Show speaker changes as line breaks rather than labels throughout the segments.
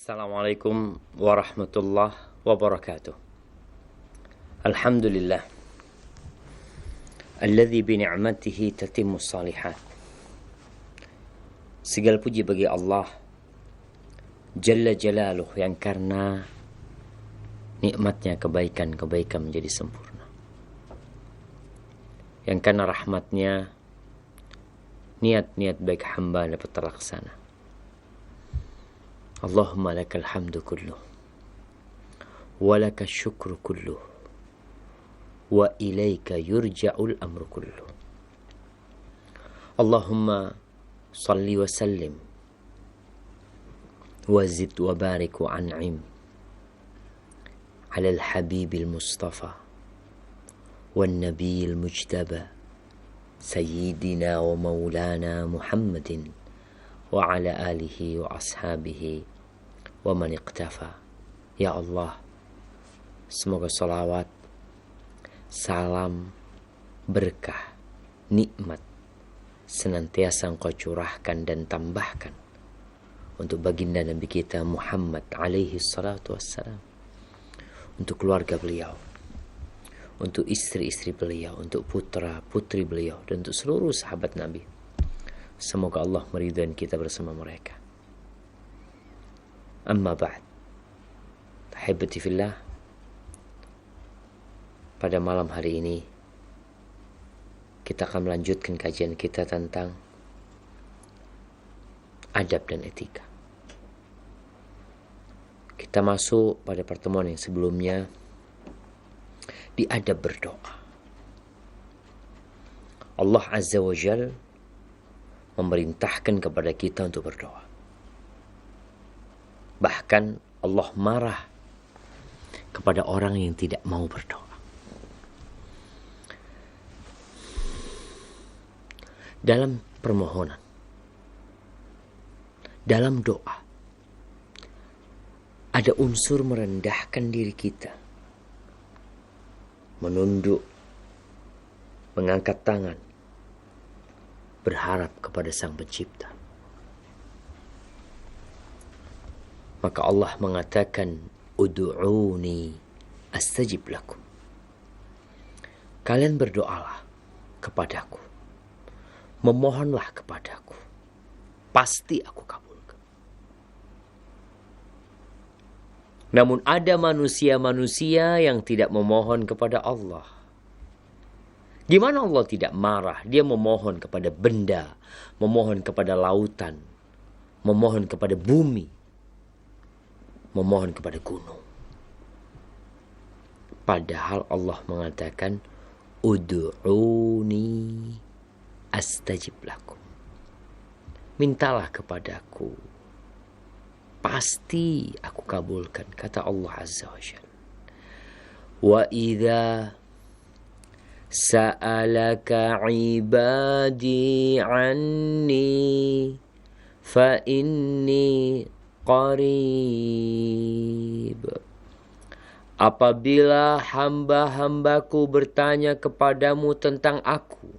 Assalamualaikum warahmatullahi wabarakatuh. Alhamdulillah alladzi bi ni'matihi tatimmus shalihat. Segala puji bagi Allah Jalla Jalaluh yang karena nikmatnya kebaikan-kebaikan menjadi sempurna. Yang karena rahmatnya niat-niat baik hamba dapat terlaksana. Allahumma lakal hamdu kulluh wa lakal syukru kulluh wa ilaika yurja'ul amru kulluh. Allahumma salli wa sallim wa zid wa barik wa an'im ala al-habibil mustafa wan nabiyil mujtaba sayyidina wa maulana Muhammadin wa ala alihi wa ashabihi wa man iqtafa. Ya Allah, semoga salawat, salam, berkah, nikmat senantiasa Engkau curahkan dan tambahkan untuk baginda Nabi kita Muhammad alaihi salatu wassalam, untuk keluarga beliau, untuk istri-istri beliau, untuk putra-putri beliau, dan untuk seluruh sahabat Nabi. Semoga Allah meridhai kita bersama mereka. Amma ba'd. Ahibati fillah. Pada malam hari ini kita akan melanjutkan kajian kita tentang adab dan etika. Kita masuk pada pertemuan yang sebelumnya di adab berdoa. Allah Azza wa Jalla memerintahkan kepada kita untuk berdoa. Bahkan Allah marah kepada orang yang tidak mau berdoa. Dalam permohonan, dalam doa, ada unsur merendahkan diri kita, menunduk, mengangkat tangan, berharap kepada Sang Pencipta. Maka Allah mengatakan, Ud'uni astajib lakum. Kalian berdoalah kepadaku, memohonlah kepadaku, pasti aku kabulkan. Namun ada manusia-manusia yang tidak memohon kepada Allah. Gimana Allah tidak marah? Dia memohon kepada benda, memohon kepada lautan, memohon kepada bumi, memohon kepada gunung. Padahal Allah mengatakan, Ud'uni astajib lakum. Mintalah kepadaku, pasti aku kabulkan, kata Allah Azza wa Jalla. Wa idza sa'alaka ibadi anni fa inni qarib. Apabila hamba-hambaku bertanya kepadamu tentang aku,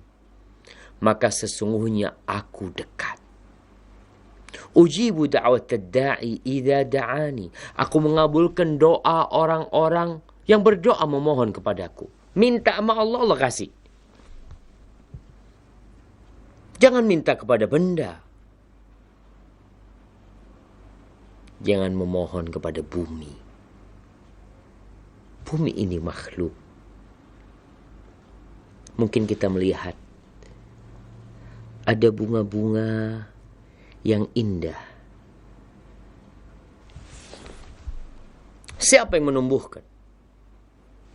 maka sesungguhnya aku dekat. Ujibu da'wat ad-da'i idza da'ani. Aku mengabulkan doa orang-orang yang berdoa memohon kepadaku. Minta sama Allah, Allah kasih. Jangan minta kepada benda. Jangan memohon kepada bumi. Bumi ini makhluk. Mungkin kita melihat ada bunga-bunga yang indah. Siapa yang menumbuhkan?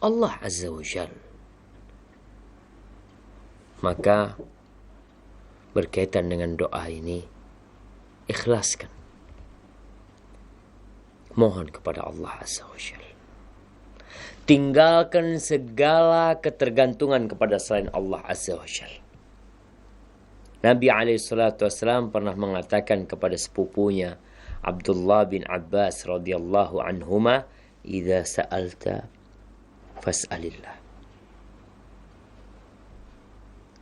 Allah Azza wa Jalla. Maka berkaitan dengan doa ini, ikhlaskan. Mohon kepada Allah Azza wa Jalla. Tinggalkan segala ketergantungan kepada selain Allah Azza wa Jalla. Nabi SAW pernah mengatakan kepada sepupunya Abdullah bin Abbas radhiyallahu anhuma, "Idza sa'alta fas'alillah."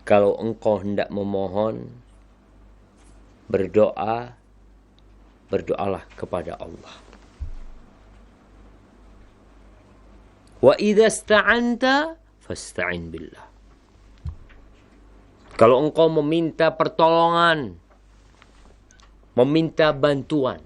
Kalau engkau hendak memohon, berdoa, berdoalah kepada Allah. Wa idza ista'anta fasta'in billah. Kalau engkau meminta pertolongan, meminta bantuan,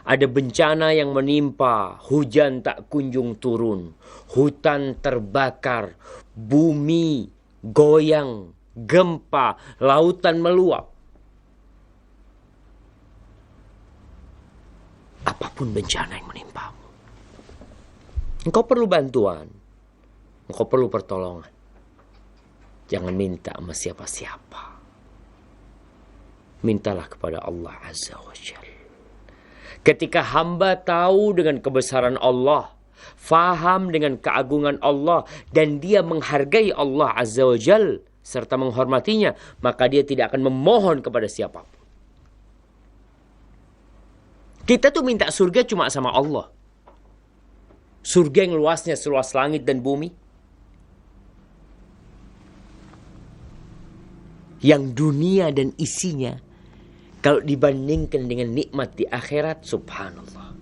ada bencana yang menimpa, hujan tak kunjung turun, hutan terbakar, bumi goyang, gempa, lautan meluap. Apapun bencana yang menimpamu, engkau perlu bantuan, engkau perlu pertolongan. Jangan minta sama siapa-siapa. Mintalah kepada Allah Azza wa Jalla. Ketika hamba tahu dengan kebesaran Allah, faham dengan keagungan Allah, dan dia menghargai Allah Azza wa Jalla serta menghormatinya, maka dia tidak akan memohon kepada siapapun. Kita tuh minta surga cuma sama Allah. Surga yang luasnya seluas langit dan bumi. Yang dunia dan isinya, kalau dibandingkan dengan nikmat di akhirat, subhanallah.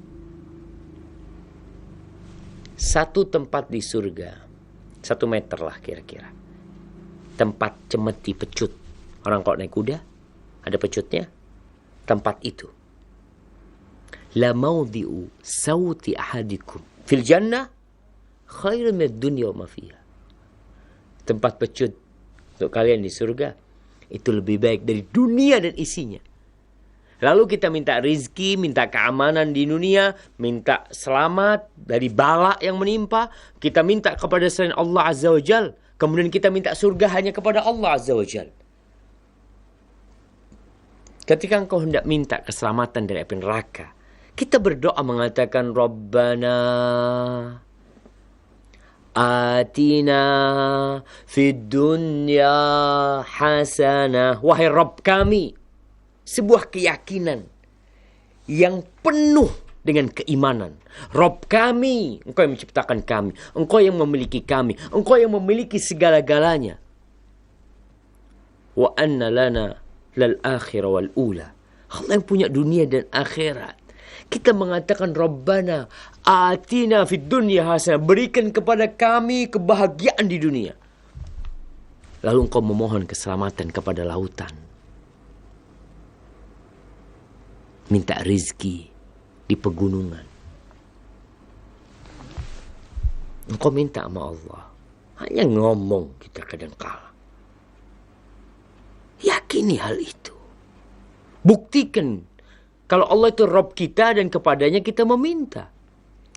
Satu tempat di surga, 1 meter lah kira-kira. Tempat cemeti pecut. Orang kalau naik kuda, ada pecutnya. Tempat itu. La maudhi'u sawti ahadikum fil jannah khairun minad dunya wa ma fiha. Tempat pecut untuk kalian di surga itu lebih baik dari dunia dan isinya. Lalu kita minta rizki, minta keamanan di dunia, minta selamat dari bala yang menimpa. Kita minta kepada selain Allah Azza wa Jal. Kemudian kita minta surga hanya kepada Allah Azza wa Jal. Ketika engkau hendak minta keselamatan dari api neraka, kita berdoa mengatakan Rabbana atina fid dunya hasanah. Wahai Rabb kami, sebuah keyakinan yang penuh dengan keimanan. Rabb kami, engkau yang menciptakan kami, engkau yang memiliki kami, engkau yang memiliki segala-galanya. Wa anna lana lal akhirah wal ula. Allah yang punya dunia dan akhirat. Kita mengatakan Rabbana atina fid dunya hasanah, berikan kepada kami kebahagiaan di dunia. Lalu engkau memohon keselamatan kepada lautan. Minta rizki di pegunungan. Engkau minta sama Allah. Hanya ngomong kita kadang kala. Yakini hal itu. Buktikan kalau Allah itu Rabb kita dan kepadanya kita meminta.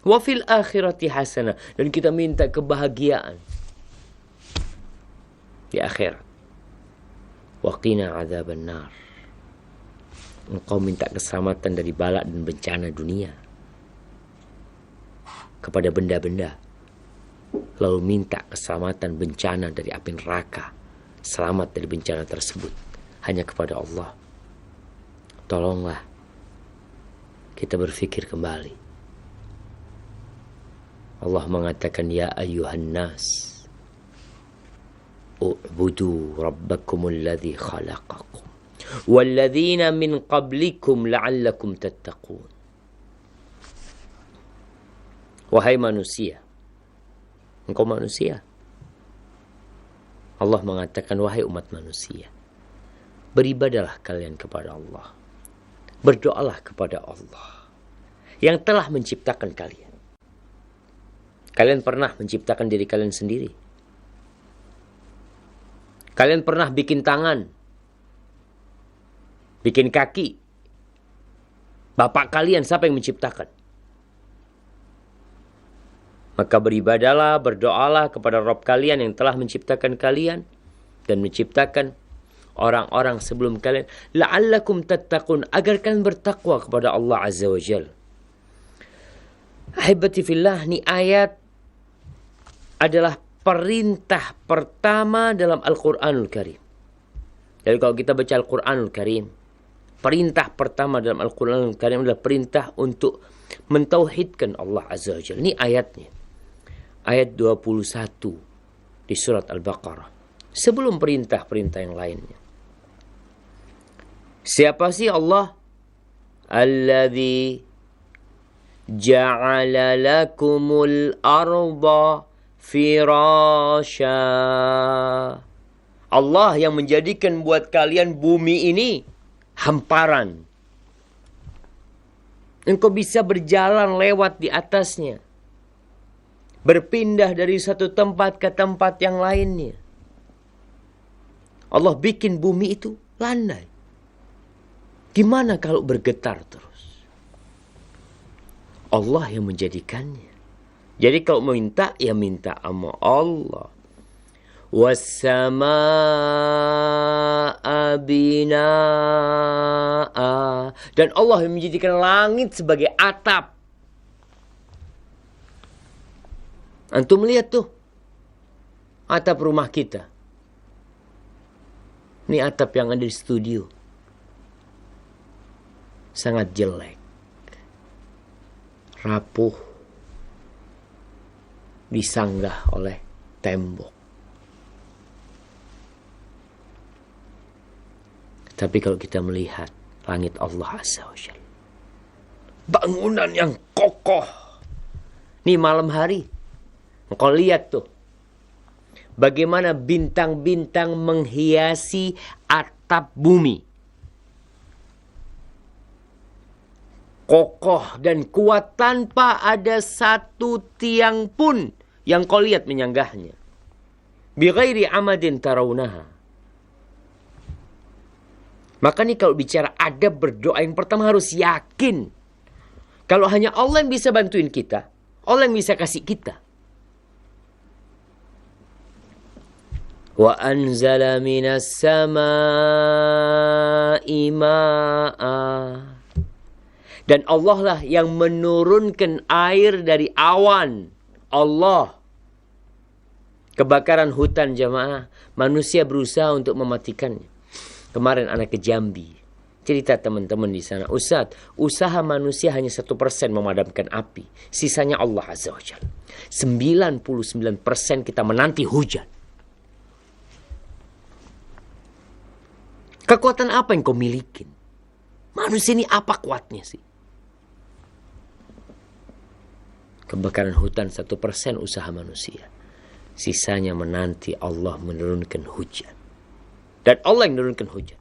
Wa fil akhirati hasanah, dan kita minta kebahagiaan di akhirat. Wa qina adzaban nar. Engkau minta keselamatan dari bala dan bencana dunia kepada benda-benda. Lalu minta keselamatan bencana dari api neraka. Selamat dari bencana tersebut hanya kepada Allah. Tolonglah kita berfikir kembali. Allah mengatakan, Ya ayyuhan nas, u'budu rabbakumul ladzi khalaqakum walladzina min qablikum la'allakum tattaqun. Wahai manusia, engkau manusia. Allah mengatakan, wahai umat manusia, beribadalah kalian kepada Allah. Berdoalah kepada Allah yang telah menciptakan kalian. Kalian pernah menciptakan diri kalian sendiri? Kalian pernah bikin tangan, bikin kaki? Bapak kalian siapa yang menciptakan? Maka beribadalah, berdoalah kepada Rabb kalian yang telah menciptakan kalian dan menciptakan orang-orang sebelum kalian, la'allakum tattaqun, agar kalian bertakwa kepada Allah Azza wa Jalla. Ahibati fillah, ni ayat adalah perintah pertama dalam Al-Quranul Karim. Jadi kalau kita baca Al-Quranul Karim, perintah pertama dalam Al-Quranul Karim adalah perintah untuk mentauhidkan Allah Azza wa Jalla. Ini ayatnya. Ayat 21 di surat Al-Baqarah. Sebelum perintah-perintah yang lainnya. Siapa sih Allah? Alladzi Ja'ala lakumul arda firasya. Allah yang menjadikan buat kalian bumi ini hamparan. Engkau bisa berjalan lewat di atasnya. Berpindah dari satu tempat ke tempat yang lainnya. Allah bikin bumi itu landai. Gimana kalau bergetar terus? Allah yang menjadikannya. Jadi kalau minta, ya minta sama Allah. Wassama'a bina'a. Dan Allah yang menjadikan langit sebagai atap. Antum lihat tuh. Atap rumah kita. Ini atap yang ada di studio. Sangat jelek. Rapuh. Disanggah oleh tembok. Tapi kalau kita melihat langit Allah Azza wa Jalla, bangunan yang kokoh. Nih malam hari, engkau lihat tuh, bagaimana bintang-bintang menghiasi atap bumi. Kokoh dan kuat tanpa ada satu tiang pun yang kau lihat menyanggahnya. Bighairi amadin tarawunaha. Maka nih kalau bicara adab berdoa, yang pertama harus yakin. Kalau hanya Allah yang bisa bantuin kita, Allah yang bisa kasih kita. Wa anzala minas samaa'i ma'a. Dan Allah lah yang menurunkan air dari awan. Allah. Kebakaran hutan jamaah. Manusia berusaha untuk mematikannya. Kemarin anak ke Jambi. Cerita teman-teman di sana. Ustaz, usaha manusia hanya 1% memadamkan api. Sisanya Allah Azza wa Jalla. 99% kita menanti hujan. Kekuatan apa yang kau milikin? Manusia ini apa kuatnya sih? Kebakaran hutan 1% usaha manusia. Sisanya menanti Allah menurunkan hujan. Dan Allah yang menurunkan hujan.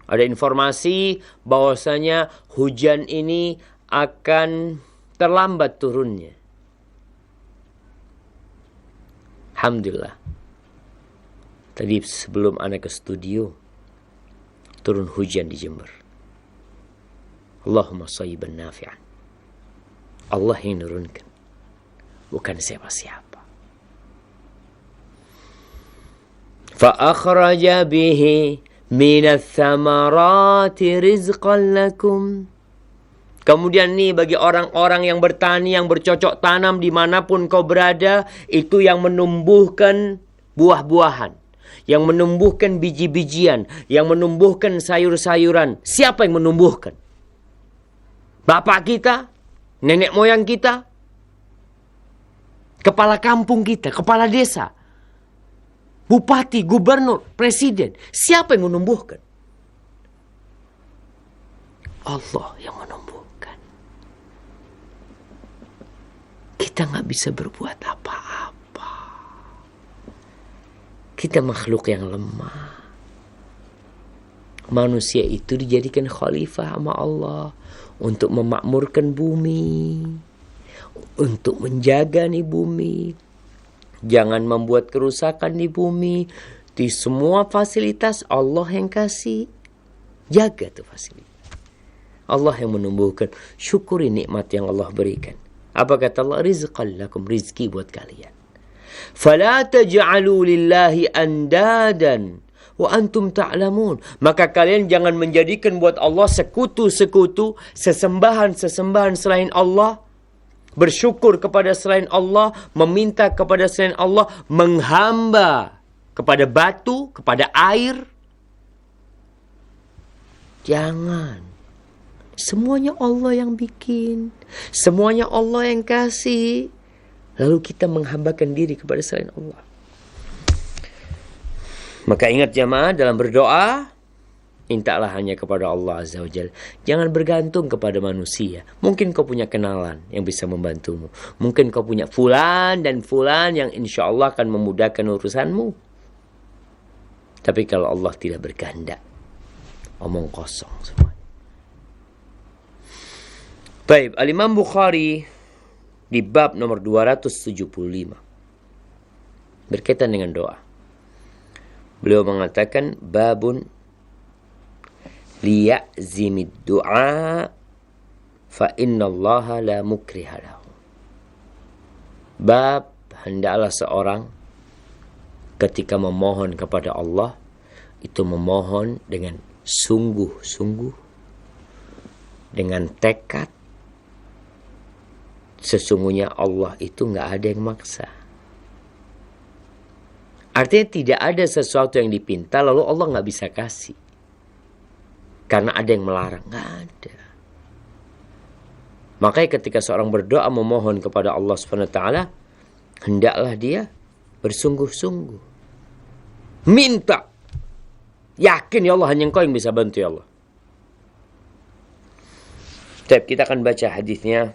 Ada informasi bahwasanya hujan ini akan terlambat turunnya. Alhamdulillah. Tadi sebelum anak ke studio, turun hujan di Jember. Allahumma shayyiban nafi'an. Allah yang menurunkan. Bukan siapa-siapa. فَأَخْرَجَ بِهِ مِنَ الثَّمَرَاتِ رِزْقًا لَكُمْ. Kemudian nih bagi orang-orang yang bertani, yang bercocok tanam dimanapun kau berada, itu yang menumbuhkan buah-buahan, yang menumbuhkan biji-bijian, yang menumbuhkan sayur-sayuran. Siapa yang menumbuhkan? Bapak kita? Nenek moyang kita? Kepala kampung kita? Kepala desa? Bupati, gubernur, presiden. Siapa yang menumbuhkan? Allah yang menumbuhkan. Kita nggak bisa berbuat apa-apa. Kita makhluk yang lemah. Manusia itu dijadikan khalifah sama Allah untuk memakmurkan bumi, untuk menjaga nih bumi. Jangan membuat kerusakan di bumi. Di semua fasilitas Allah yang kasih. Jaga tuh fasilitas. Allah yang menumbuhkan. Syukuri nikmat yang Allah berikan. Apa kata Allah? Rizqan lakum. Rizki buat kalian. Fala taj'alu lillahi andadan wa antum ta'lamun. Maka kalian jangan menjadikan buat Allah sekutu-sekutu, sesembahan-sesembahan selain Allah. Bersyukur kepada selain Allah, meminta kepada selain Allah, menghamba kepada batu, kepada air. Jangan. Semuanya Allah yang bikin. Semuanya Allah yang kasih. Lalu kita menghambakan diri kepada selain Allah. Maka ingat jamaah dalam berdoa, Mintalah hanya kepada Allah Azza wa Jalla. Jangan bergantung kepada manusia. Mungkin kau punya kenalan yang bisa membantumu. Mungkin kau punya fulan dan fulan yang insya Allah akan memudahkan urusanmu. Tapi kalau Allah tidak berkehendak, omong kosong semua. Baik, Al-Imam Bukhari di bab nomor 275 berkaitan dengan doa. Beliau mengatakan babun liya'zimid du'a fa innallaha la mukriha lahu. Bab hendaklah seorang ketika memohon kepada Allah itu memohon dengan sungguh-sungguh, dengan tekad. Sesungguhnya Allah itu nggak ada yang maksa. Artinya tidak ada sesuatu yang dipinta lalu Allah nggak bisa kasih. Karena ada yang melarang. Nggak ada. Makanya ketika seorang berdoa memohon kepada Allah SWT, hendaklah dia bersungguh-sungguh. Minta. Yakin ya Allah hanya Engkau yang bisa bantu ya Allah. Baik, kita akan baca hadisnya.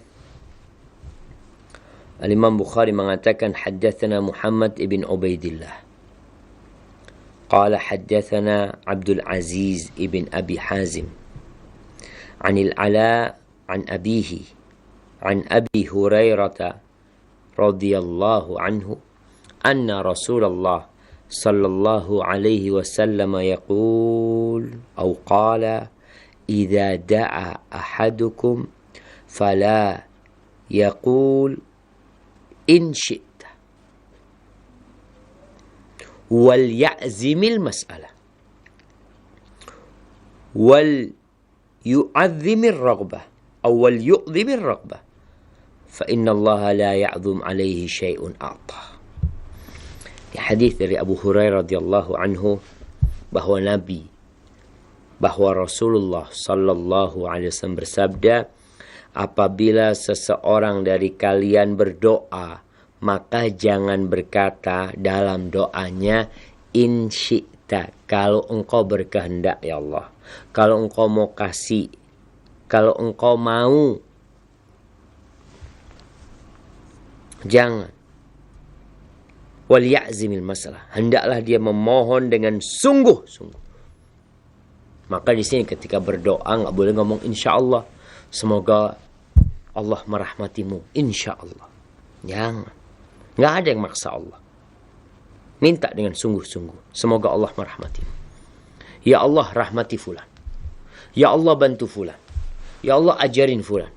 Al-Imam Bukhari mengatakan haddatsana Muhammad ibn Ubaidillah. Qala haddatsana Abdul Aziz ibn Abi Hazim. An al-Ala an abihi an Abi Hurairah radhiyallahu anhu anna Rasulullah sallallahu alaihi wasallam yaqul aw qala idza da'a ahadukum fala yaqul in syi'ta wal ya'zimil mas'alah wal yu'azzimir raghbah aw wal yu'dhimir raghbah fa inna Allah la ya'zum alaihi syai'un a'ta. Hadis dari Abu Hurairah radhiyallahu anhu bahwa Rasulullah sallallahu alaihi wasallam bersabda, apabila seseorang dari kalian berdoa, maka jangan berkata dalam doanya in syi'ta, kalau engkau berkehendak ya Allah, kalau engkau mau kasih, kalau engkau mau. Jangan. Wal ya'zimil masalah, hendaklah dia memohon dengan sungguh-sungguh. Maka di sini ketika berdoa nggak boleh ngomong insya Allah, semoga Allah merahmatimu, insya Allah. Jangan. Nggak ada yang maksa Allah. Minta dengan sungguh-sungguh, semoga Allah merahmatimu. Ya Allah rahmati fulan. Ya Allah bantu fulan. Ya Allah ajarin fulan.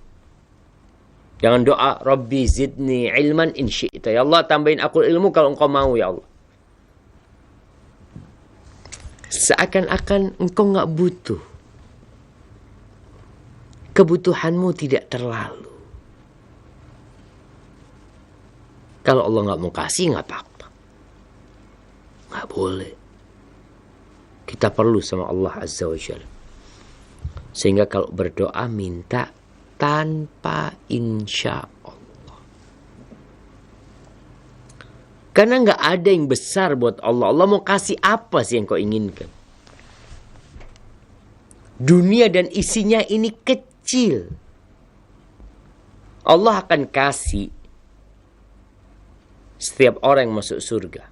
Jangan doa, Rabbi zidni ilman in syi'ta. Ya Allah tambahin aku ilmu kalau engkau mau ya Allah. Seakan-akan engkau nggak butuh. Kebutuhanmu tidak terlalu. Kalau Allah nggak mau kasih nggak apa-apa. Nggak boleh. Kita perlu sama Allah Azza wa Jalla. Sehingga kalau berdoa minta tanpa insya Allah. Karena nggak ada yang besar buat Allah. Allah mau kasih apa sih yang kau inginkan? Dunia dan isinya ini kecil. Allah akan kasih setiap orang yang masuk surga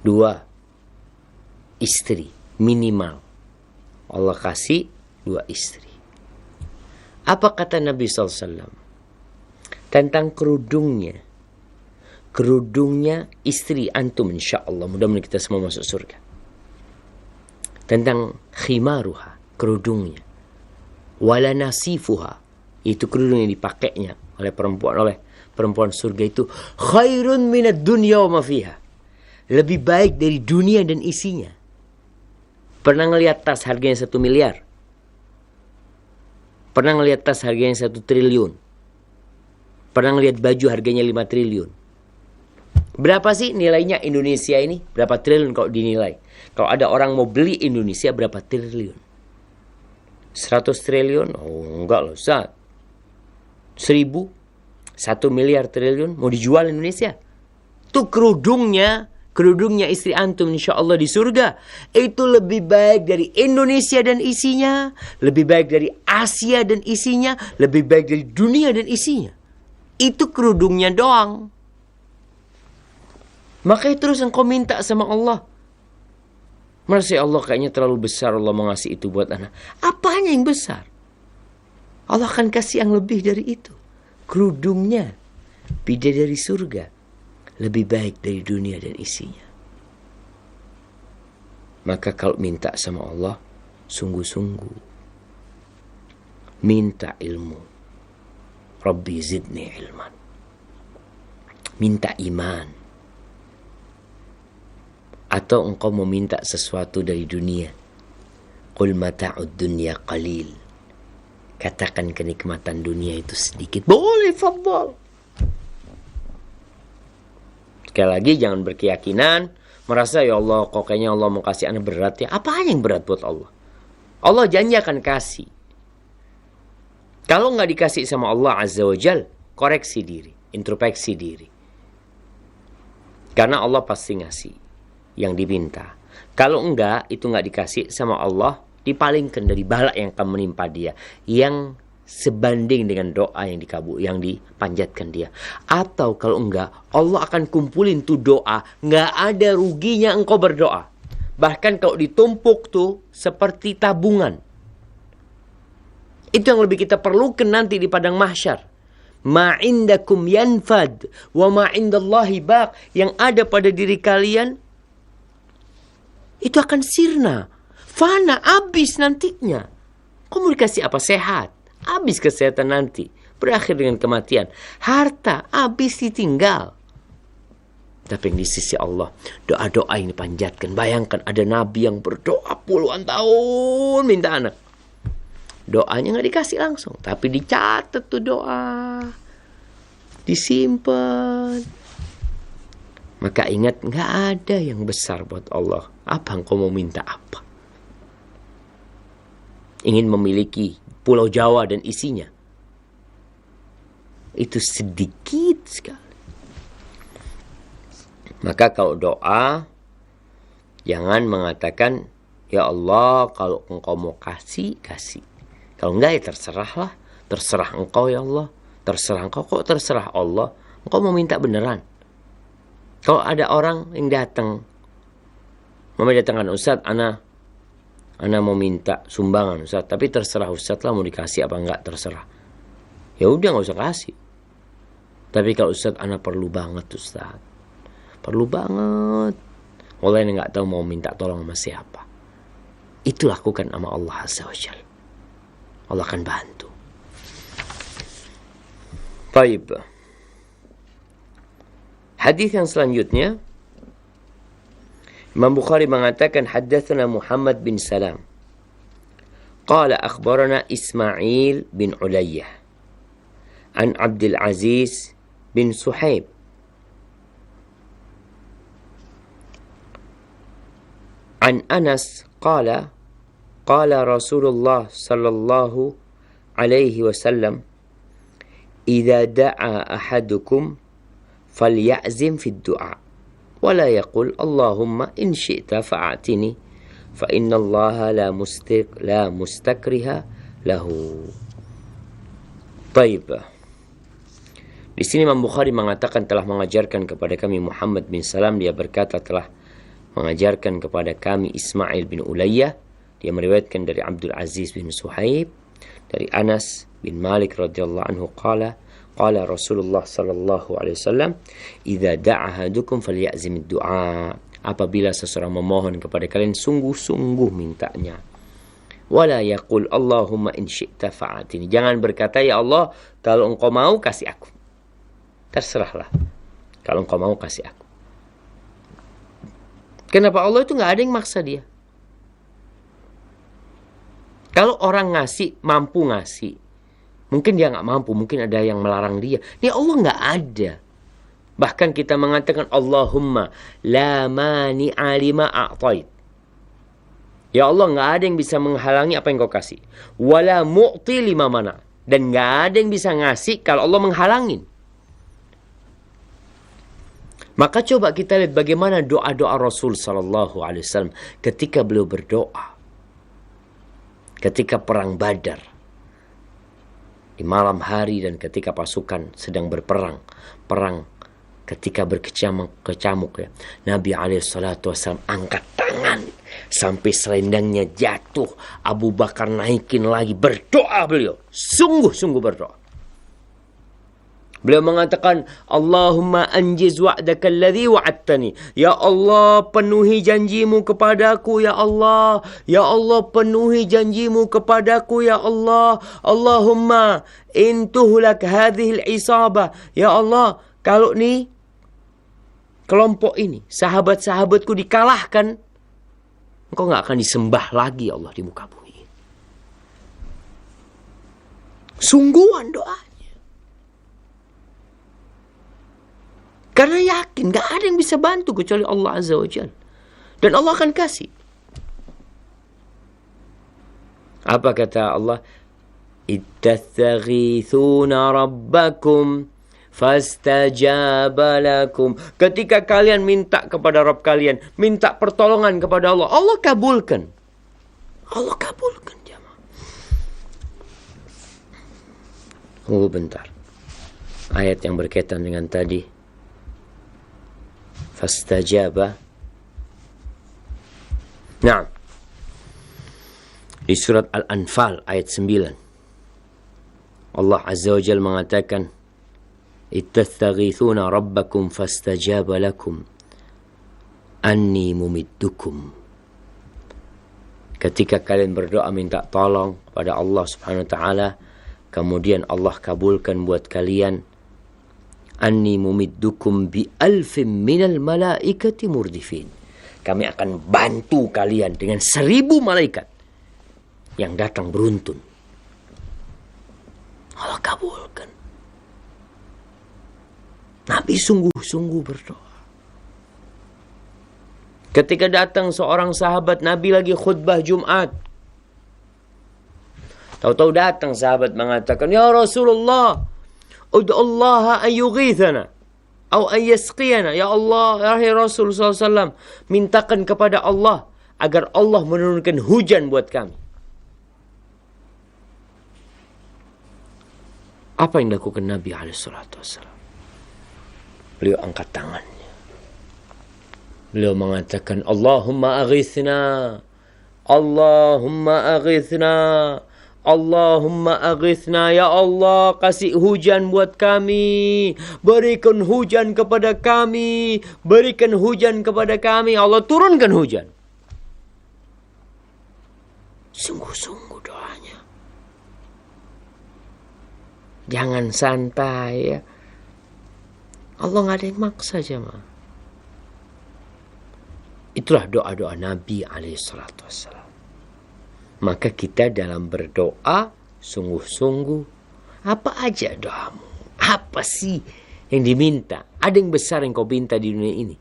2 istri minimal. Allah kasih 2 istri. Apa kata Nabi SAW tentang kerudungnya? Kerudungnya istri antum insya Allah. Mudah-mudahan kita semua masuk surga. Tentang khimaruha, kerudungnya. Wala nasifuha, itu kerudung yang dipakainya oleh perempuan surga itu khairun minad dunya wa ma fiha. Lebih baik dari dunia dan isinya. Pernah ngelihat tas harganya 1 miliar? Pernah ngelihat tas harganya 1 triliun? Pernah ngelihat baju harganya 5 triliun? Berapa sih nilainya Indonesia ini? Berapa triliun kalau dinilai? Kalau ada orang mau beli Indonesia berapa triliun? 100 triliun? Oh enggak loh, 1000? 1 miliar triliun mau dijual Indonesia? Itu kerudungnya kerudungnya istri antum insya Allah di surga, itu lebih baik dari Indonesia dan isinya, lebih baik dari Asia dan isinya, lebih baik dari dunia dan isinya. Itu kerudungnya doang. Makanya terus engkau minta sama Allah. Merasa ya Allah kayaknya terlalu besar Allah mau ngasih itu buat anak. Apanya yang besar? Allah akan kasih yang lebih dari itu. Kerudungnya, bidadari surga, lebih baik dari dunia dan isinya. Maka kalau minta sama Allah, sungguh-sungguh. Minta ilmu. Rabbi zidni ilman. Minta iman. Atau engkau meminta sesuatu dari dunia. Qul mata'ud dunya qalil. Katakan kenikmatan dunia itu sedikit. Boleh, fadhal. Sekali lagi jangan berkeyakinan. Merasa ya Allah kok kayaknya Allah mau kasih anak berat ya. Apa yang berat buat Allah? Allah janji akan kasih. Kalau nggak dikasih sama Allah Azza wa Jal, koreksi diri. Introspeksi diri. Karena Allah pasti ngasih yang diminta. Kalau enggak, itu enggak dikasih sama Allah, dipalingkan dari bala yang akan menimpa dia, yang sebanding dengan doa yang dipanjatkan dia. Atau kalau enggak, Allah akan kumpulin tuh doa, enggak ada ruginya engkau berdoa. Bahkan kalau ditumpuk tuh seperti tabungan. Itu yang lebih kita perlukan nanti di padang mahsyar. Ma indakum yanfad wa ma indallahi baq. Yang ada pada diri kalian itu akan sirna, fana, habis nantinya. Kamu dikasih apa? Sehat, habis kesehatan nanti, berakhir dengan kematian. Harta, habis ditinggal. Tapi yang di sisi Allah, doa-doa yang dipanjatkan. Bayangkan ada nabi yang berdoa puluhan tahun minta anak. Doanya nggak dikasih langsung, tapi dicatat tuh doa, disimpan. Maka ingat, nggak ada yang besar buat Allah. Apa engkau mau minta apa? Ingin memiliki Pulau Jawa dan isinya. Itu sedikit sekali. Maka kalau doa, jangan mengatakan, ya Allah kalau engkau mau kasih, kasih. Kalau enggak ya terserahlah. Terserah engkau ya Allah. Terserah engkau. Kok terserah Allah? Engkau mau minta beneran. Kalau ada orang yang datang, mama datangkan, Ustaz, ana mau minta sumbangan Ustaz, tapi terserah Ustaz lah mau dikasih apa enggak, terserah. Ya udah nggak usah kasih. Tapi kalau Ustaz, ana perlu banget Ustaz, perlu banget. Oleh yang nggak tahu mau minta tolong sama siapa, itu lakukan sama Allah Azza wa Jalla. Allah akan bantu. Baik. Hadis yang selanjutnya, Imam Bukhari mengatakan haddatsana Muhammad bin Salam qala akhbarana Ismail bin Ulayyah an Abdul Aziz bin Suhaib an Anas qala qala Rasulullah sallallahu alaihi wasallam idza da'a ahadukum falyazim fid du'a wala yaqul Allahumma in syi'ta fa'atini fa inna Allah la mustakriha lahu. Baik. Di sini Imam Bukhari mengatakan telah mengajarkan kepada kami Muhammad bin Salam, dia berkata telah mengajarkan kepada kami Ismail bin Ulayyah, dia meriwayatkan dari Abdul Aziz bin Suhaib dari Anas bin Malik radhiyallahu anhu qala qala Rasulullah sallallahu alaihi wasallam idza da'a ahadukum falyazim ad-du'a, apabila seseorang memohon kepada kalian sungguh-sungguh mintanya, wala yaqul Allahumma in syi'ta fa'atini, jangan berkata ya Allah kalau engkau mau kasih aku, terserahlah kalau engkau mau kasih aku. Kenapa? Allah itu nggak ada yang maksa dia. Kalau orang ngasih, mampu ngasih, mungkin dia nggak mampu, mungkin ada yang melarang dia. Dia Allah nggak ada. Bahkan kita mengatakan Allahumma la mani'a lima a'tait. Ya Allah, nggak ada yang bisa menghalangi apa yang kau kasih. Wala mu'ti lima mana. Dan nggak ada yang bisa ngasih kalau Allah menghalangin. Maka coba kita lihat bagaimana doa-doa Rasul sallallahu alaihi wasallam ketika beliau berdoa. Ketika perang Badar. Di malam hari dan ketika pasukan sedang berperang. Perang ketika berkecamuk ya. Nabi alaihi salatu wasallam angkat tangan sampai selendangnya jatuh. Abu Bakar naikin lagi, berdoa beliau. Sungguh-sungguh berdoa. Beliau mengatakan, Allahumma anjiz wa'daka alladhi wa'adtani. Ya Allah, penuhi janjimu kepadaku, ya Allah. Ya Allah, penuhi janjimu kepadaku, ya Allah. Allahumma intuhlak hadhil isabah. Ya Allah, kalau nih kelompok ini, sahabat-sahabatku dikalahkan, engkau gak akan disembah lagi, ya Allah, di muka bumi. Sungguhan doa. Karena yakin gak ada yang bisa bantu kecuali Allah Azza wa Jalla. Dan Allah akan kasih. Apa kata Allah? Ittastaghithuna rabbakum fastajaba lakum. Ketika kalian minta kepada Rabb kalian, minta pertolongan kepada Allah, Allah kabulkan. Allah kabulkan, jemaah. Tunggu bentar. Ayat yang berkaitan dengan tadi. Fastajaba. Nah, di surat Al-Anfal ayat 9 Allah Azza wa Jalla mengatakan, ittastaghithuna rabbakum fastajaba lakum anni mumiddukum. Ketika kalian berdoa minta tolong pada Allah Subhanahu wa taala, kemudian Allah kabulkan buat kalian, anni mumiddukum bi alfin minal malaikati murdifin. Kami akan bantu kalian dengan 1000 malaikat yang datang beruntun. Allah kabulkan. Nabi sungguh-sungguh berdoa. Ketika datang seorang sahabat, Nabi lagi khutbah Jumat. Tahu-tahu datang sahabat mengatakan, ya Rasulullah, ud'u Allah an yughithana atau an yasqiyana. Ya Allah, ya Rasul SAW, mintakan kepada Allah agar Allah menurunkan hujan buat kami. Apa yang dilakukan Nabi SAW? Beliau angkat tangannya. Beliau mengatakan, Allahumma aghithna, Allahumma aghithna, Allahumma aghithna, ya Allah, kasih hujan buat kami, berikan hujan kepada kami, berikan hujan kepada kami. Allah turunkan hujan. Sungguh-sungguh doanya. Jangan santai ya. Allah gak ada yang maksa, jemaah. Itulah doa-doa Nabi SAW. Maka kita dalam berdoa sungguh-sungguh, apa aja doamu? Apa sih yang diminta? Ada yang besar yang kau minta di dunia ini.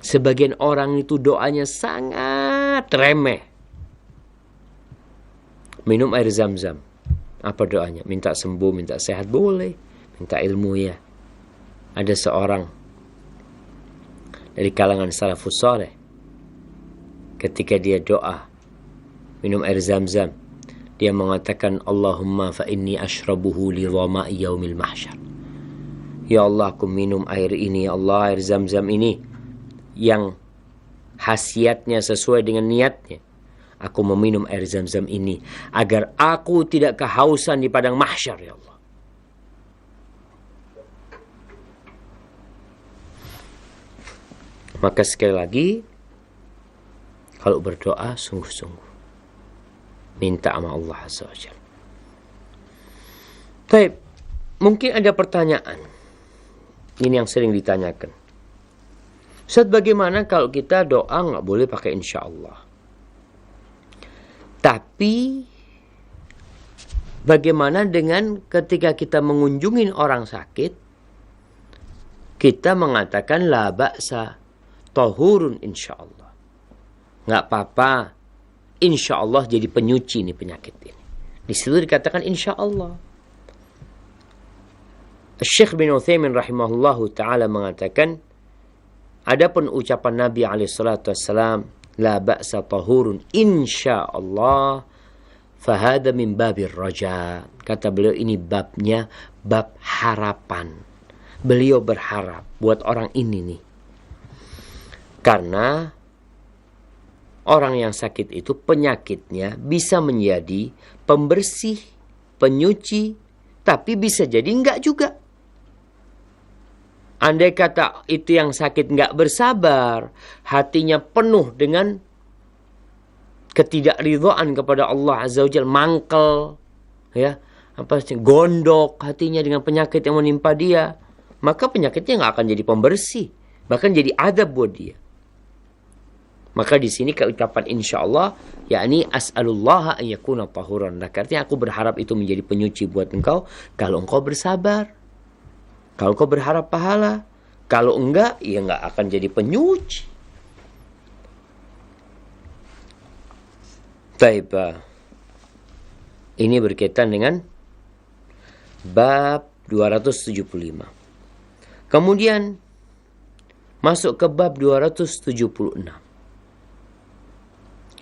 Sebagian orang itu doanya sangat remeh. Minum air zam-zam. Apa doanya? Minta sembuh, minta sehat, boleh. Minta ilmu ya. Ada seorang dari kalangan salafus saleh, ketika dia doa minum air zam-zam, dia mengatakan, Allahumma fa inni ashrabuhu li dhama'i yaumil mahsyar. Ya Allah, aku minum air ini, ya Allah, air zam-zam ini yang khasiatnya sesuai dengan niatnya. Aku meminum air zam-zam ini agar aku tidak kehausan di padang mahsyar, ya Allah. Maka sekali lagi, kalau berdoa sungguh-sungguh, minta sama Allah Azza wa Jalla. Baik, mungkin ada pertanyaan. Ini yang sering ditanyakan. Ustaz, bagaimana kalau kita doa nggak boleh pakai insya Allah? Tapi bagaimana dengan ketika kita mengunjungi orang sakit, kita mengatakan la ba'sa, tahurun insya Allah. Nggak apa-apa, insya Allah jadi penyuci nih penyakit ini. Di situ dikatakan insya Allah. Syekh bin Utsaimin rahimahullahu ta'ala mengatakan, Adapun ucapan Nabi alaihi salatu wassalam, la ba'sa tahurun insyaallah, fahada min babir raja. Kata beliau, ini babnya bab harapan. Beliau berharap buat orang ini nih. Karena orang yang sakit itu penyakitnya bisa menjadi pembersih, penyuci, tapi bisa jadi enggak juga. Andai kata itu yang sakit enggak bersabar, hatinya penuh dengan ketidakridhaan kepada Allah Azza wa Jalla, mangkel, ya, gondok hatinya dengan penyakit yang menimpa dia, maka penyakitnya enggak akan jadi pembersih, bahkan jadi adab buat dia. Maka di sini keucapan insyaallah, yakni as'alullah an yakuna tahuran. Artinya aku berharap itu menjadi penyuci buat engkau kalau engkau bersabar. Kalau engkau berharap pahala, kalau enggak ya enggak akan jadi penyuci. Baik, ini berkaitan dengan bab 275. Kemudian masuk ke bab 276.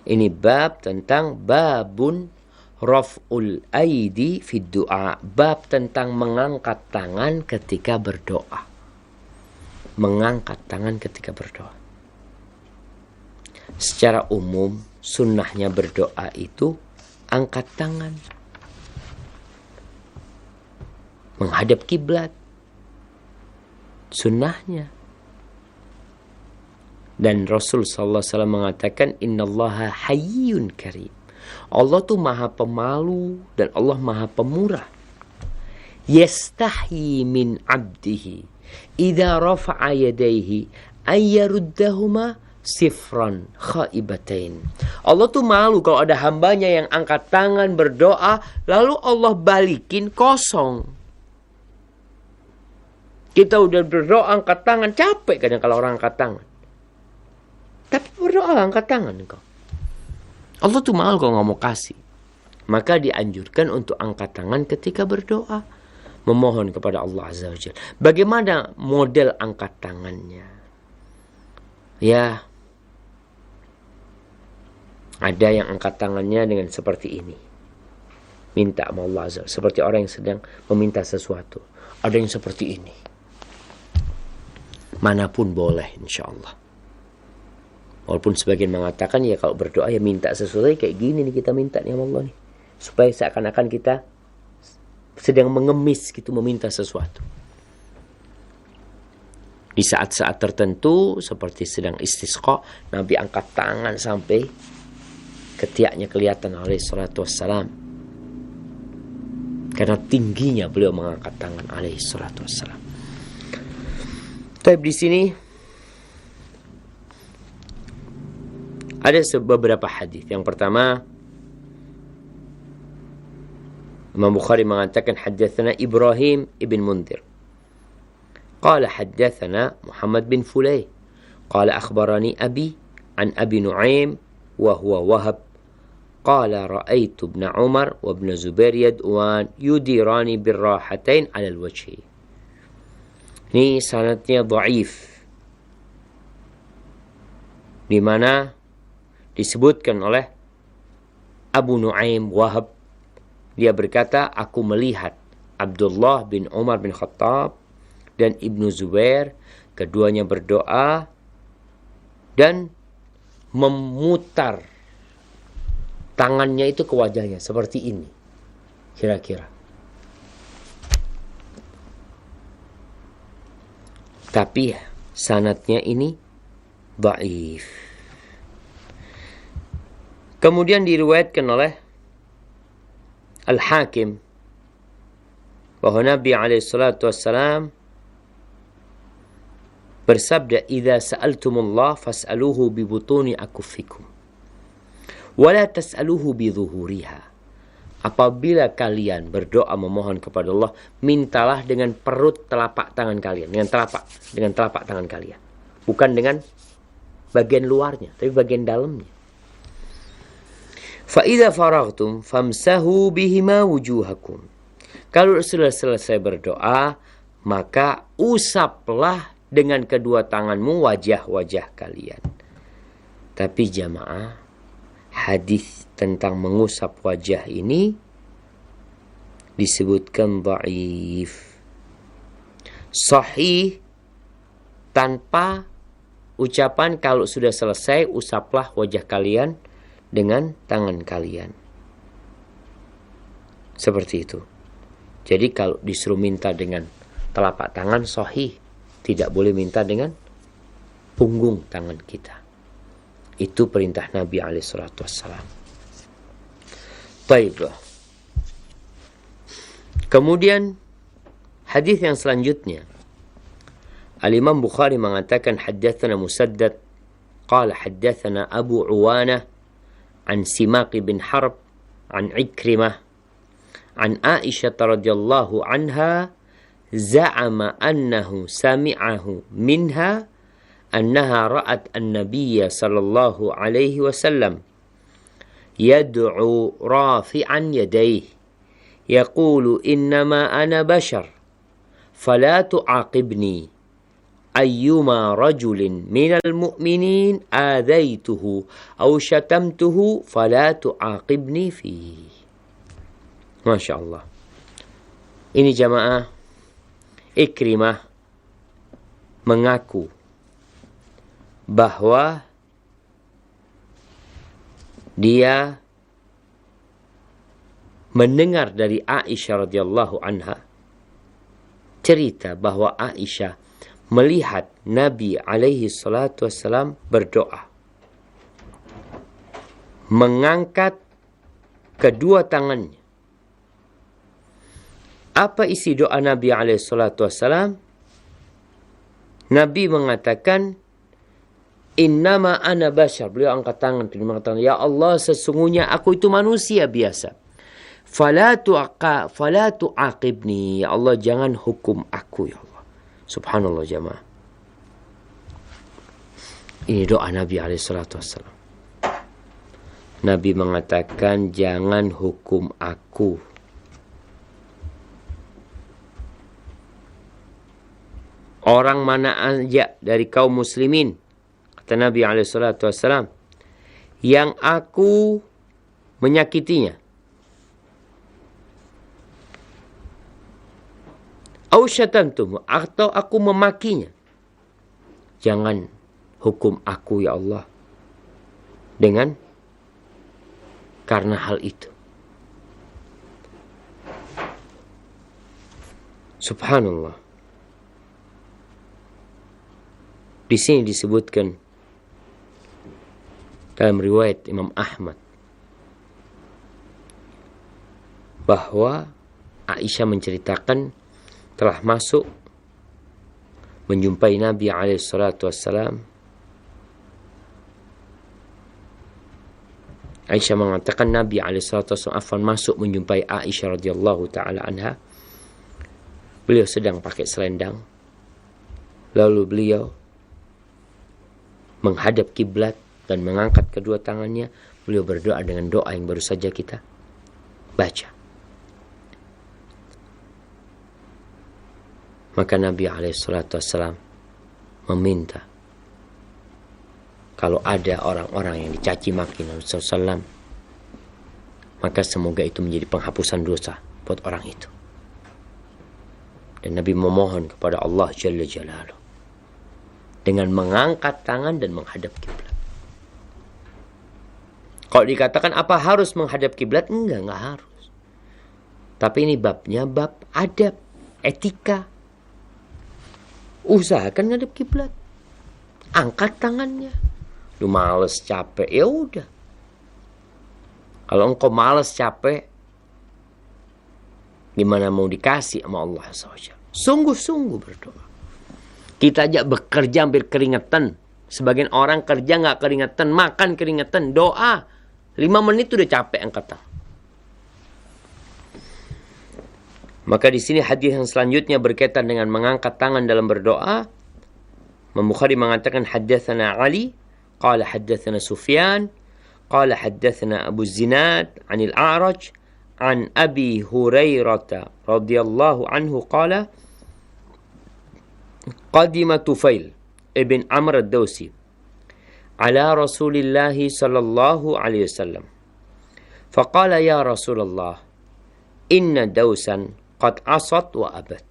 Ini bab tentang babun raf'ul aidi fid du'a. Bab tentang mengangkat tangan ketika berdoa. Mengangkat tangan ketika berdoa. Secara umum, sunnahnya berdoa itu angkat tangan. Menghadap kiblat. Sunnahnya. Dan Rasul sallallahu alaihi wasallam mengatakan, innallaha hayyun karim. Allah tuh maha pemalu dan Allah maha pemurah. Yastahyi min abdihi idza rafa'a yadayhi ayyaruddahuma sifran khaibatain. Allah tuh malu kalau ada hambanya yang angkat tangan berdoa lalu Allah balikin kosong. Kita udah berdoa angkat tangan, capek kadang kalau orang angkat tangan. Tapi berdoa angkat tangan engkau. Allah tuh malu kalau nggak mau kasih. Maka dianjurkan untuk angkat tangan ketika berdoa. Memohon kepada Allah Azza wa Jalla. Bagaimana model angkat tangannya? Ya. Ada yang angkat tangannya dengan seperti ini. Minta sama Allah Azza wa Jalla. Seperti orang yang sedang meminta sesuatu. Ada yang seperti ini. Manapun boleh insyaAllah. Walaupun sebagian mengatakan ya kalau berdoa ya minta sesuatu kayak gini nih kita minta nih sama Allah nih. Supaya seakan-akan kita sedang mengemis gitu meminta sesuatu. Di saat-saat tertentu seperti sedang istisqa, Nabi angkat tangan sampai ketiaknya kelihatan alaihi salatu wassalam. Karena tingginya beliau mengangkat tangan alaihi salatu wassalam. Tapi di sini ada beberapa hadis. Yang pertama, Imam Bukhari mengatakan haddatsana Ibrahim ibn Mundhir. Qala haddatsana Muhammad bin Fulay. Qala akhbarani Abi an Abi Nu'aim wa huwa Wahab. Qala ra'aitu ibn Umar wa ibn Zubair yad'uan yudirani birrahatain 'ala al-wajhi. Ini sanadnya dhaif. Di mana disebutkan oleh Abu Nu'aim Wahab, dia berkata, aku melihat Abdullah bin Umar bin Khattab dan Ibnu Zubair, keduanya berdoa dan memutar tangannya itu ke wajahnya seperti ini kira-kira. Tapi sanadnya ini dhaif. Kemudian diriwayatkan oleh Al-Hakim bahwa Nabi alaihissalatu wassalam bersabda, "Idza sa'altumullah fas'aluhu bi butuni akuffikum wa la tas'aluhu bi dhuhuriha." Apabila kalian berdoa memohon kepada Allah, mintalah dengan perut telapak tangan kalian, dengan telapak tangan kalian. Bukan dengan bagian luarnya, tapi bagian dalamnya. فَإِذَا فَرَغْتُمْ فَامْسَهُوا بِهِمَا وُجُوهَكُمْ. Kalau sudah selesai berdoa, maka usaplah dengan kedua tanganmu wajah-wajah kalian. Tapi jamaah, hadis tentang mengusap wajah ini disebutkan dhaif. Sahih tanpa ucapan kalau sudah selesai usaplah wajah kalian dengan tangan kalian. Seperti itu. Jadi kalau disuruh minta dengan telapak tangan sahih, tidak boleh minta dengan punggung tangan kita. Itu perintah Nabi alaihissalatu wassalam. Baik. Kemudian hadis yang selanjutnya, Al-Imam Bukhari mengatakan haddatsana Musaddad qala haddatsana Abu Uwanah an Simaq bin Harb an Ikrimah an Aisyah radhiyallahu anha za'ama annahu sami'ahu minha annaha ra'at an-nabiy sallallahu alaihi wasallam yad'u rafi'an yadayhi yaqulu innama ana bashar fala tu'aqibni ayyuma rajulin minal mu'minin adaituhu aw syatamtuhu fala tu'aqibni fihi. Masya Allah. Ini jamaah, Ikrimah mengaku bahwa dia mendengar dari Aisyah radhiyallahu anha cerita bahwa Aisyah melihat Nabi alaihi salatu wassalam berdoa, mengangkat kedua tangannya. Apa isi doa Nabi alaihi salatu wassalam? Nabi mengatakan, innama ana bashar. Beliau angkat tangan, mengatakan, ya Allah, sesungguhnya aku itu manusia biasa. Fala tu'aqibni, ya Allah, jangan hukum aku, ya Allah. Subhanallah jamaah. Ini doa Nabi alaihi salatu wassalam. Nabi mengatakan, jangan hukum aku. Orang mana aja dari kaum muslimin, kata Nabi alaihi salatu wassalam, yang aku menyakitinya, au syatamtum, atau aku memakinya, jangan hukum aku ya Allah dengan karena hal itu. Subhanallah. Di sini disebutkan dalam riwayat Imam Ahmad bahwa Aisyah menceritakan telah masuk menjumpai Nabi alaihi salatu wassalam. Aisyah mengatakan Nabi alaihi salatu wassalam masuk menjumpai Aisyah radhiyallahu taala anha. Beliau sedang pakai selendang. Lalu beliau menghadap kiblat dan mengangkat kedua tangannya. Beliau berdoa dengan doa yang baru saja kita baca. Maka Nabi alaihissalam meminta, kalau ada orang-orang yang dicaci maki Nabi SAW, maka semoga itu menjadi penghapusan dosa buat orang itu. Dan Nabi memohon kepada Allah Jalla Jalaluh dengan mengangkat tangan dan menghadap kiblat. Kalau dikatakan apa harus menghadap kiblat? Enggak harus. Tapi ini babnya bab adab, etika. Usahakan menghadap kiblat. Angkat tangannya. Lu males capek, ya udah. Kalau engkau males capek, gimana mau dikasih sama Allah SWT? Sungguh-sungguh berdoa. Kita aja bekerja hampir keringetan. Sebagian orang kerja nggak keringetan, makan keringetan, doa 5 menit udah capek angkat tangan. Maka di sini hadis yang selanjutnya berkaitan dengan mengangkat tangan dalam berdoa. Imam Bukhari mengatakan haddatsana Ali, qala haddatsana Sufyan, qala haddatsana Abu Zinad 'anil A'raj 'an Abi Hurairah radhiyallahu anhu qala qadima Tufail ibn Amr ad-Dawsi ala Rasulillah sallallahu alaihi wasallam. Faqala ya Rasulullah, inna Dawsan qad asat wa abad.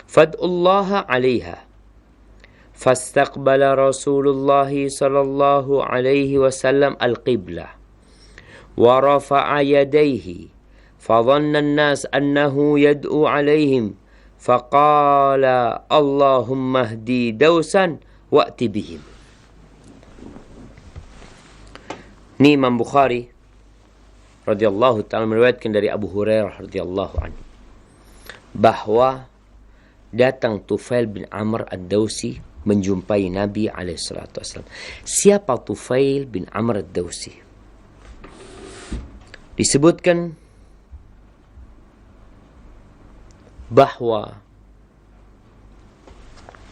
Fad'ullaha 'alaiha. Fastaqbala Rasulullah sallallahu alaihi wasallam al-qiblah wa rafa'a yadayhi. Fadhanna an-nas annahu yad'u 'alaihim. Faqala Allahumma hdi Dawsan wa'ti bihim. Ini Imam Bukhari radhiyallahu ta'ala meriwayatkan dari Abu Hurairah radhiyallahu anhu bahwa datang Tufail bin Amr ad-Dawsi menjumpai Nabi alaihi salatu wasallam. Siapa Tufail bin Amr ad-Dawsi? Disebutkan bahwa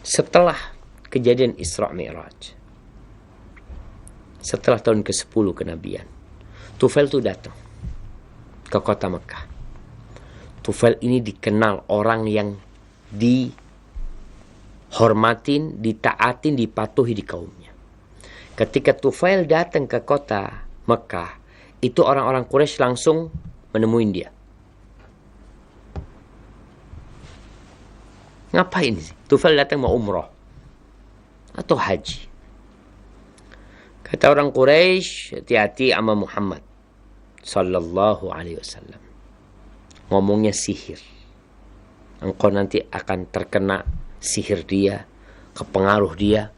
setelah kejadian Isra Mi'raj, setelah tahun ke-10 kenabian, Tufail itu datang ke kota Mekah. Tufail ini dikenal orang yang dihormatin, ditaatin, dipatuhi di kaumnya. Ketika Tufail datang ke kota Mekah, itu orang-orang Quraisy langsung menemuin dia. Ngapain sih? Tufail datang mau umroh atau haji. Kata orang Quraisy, hati-hati sama Muhammad sallallahu alaihi wasallam. Ngomongnya sihir. Engkau nanti akan terkena sihir dia, kepengaruh dia.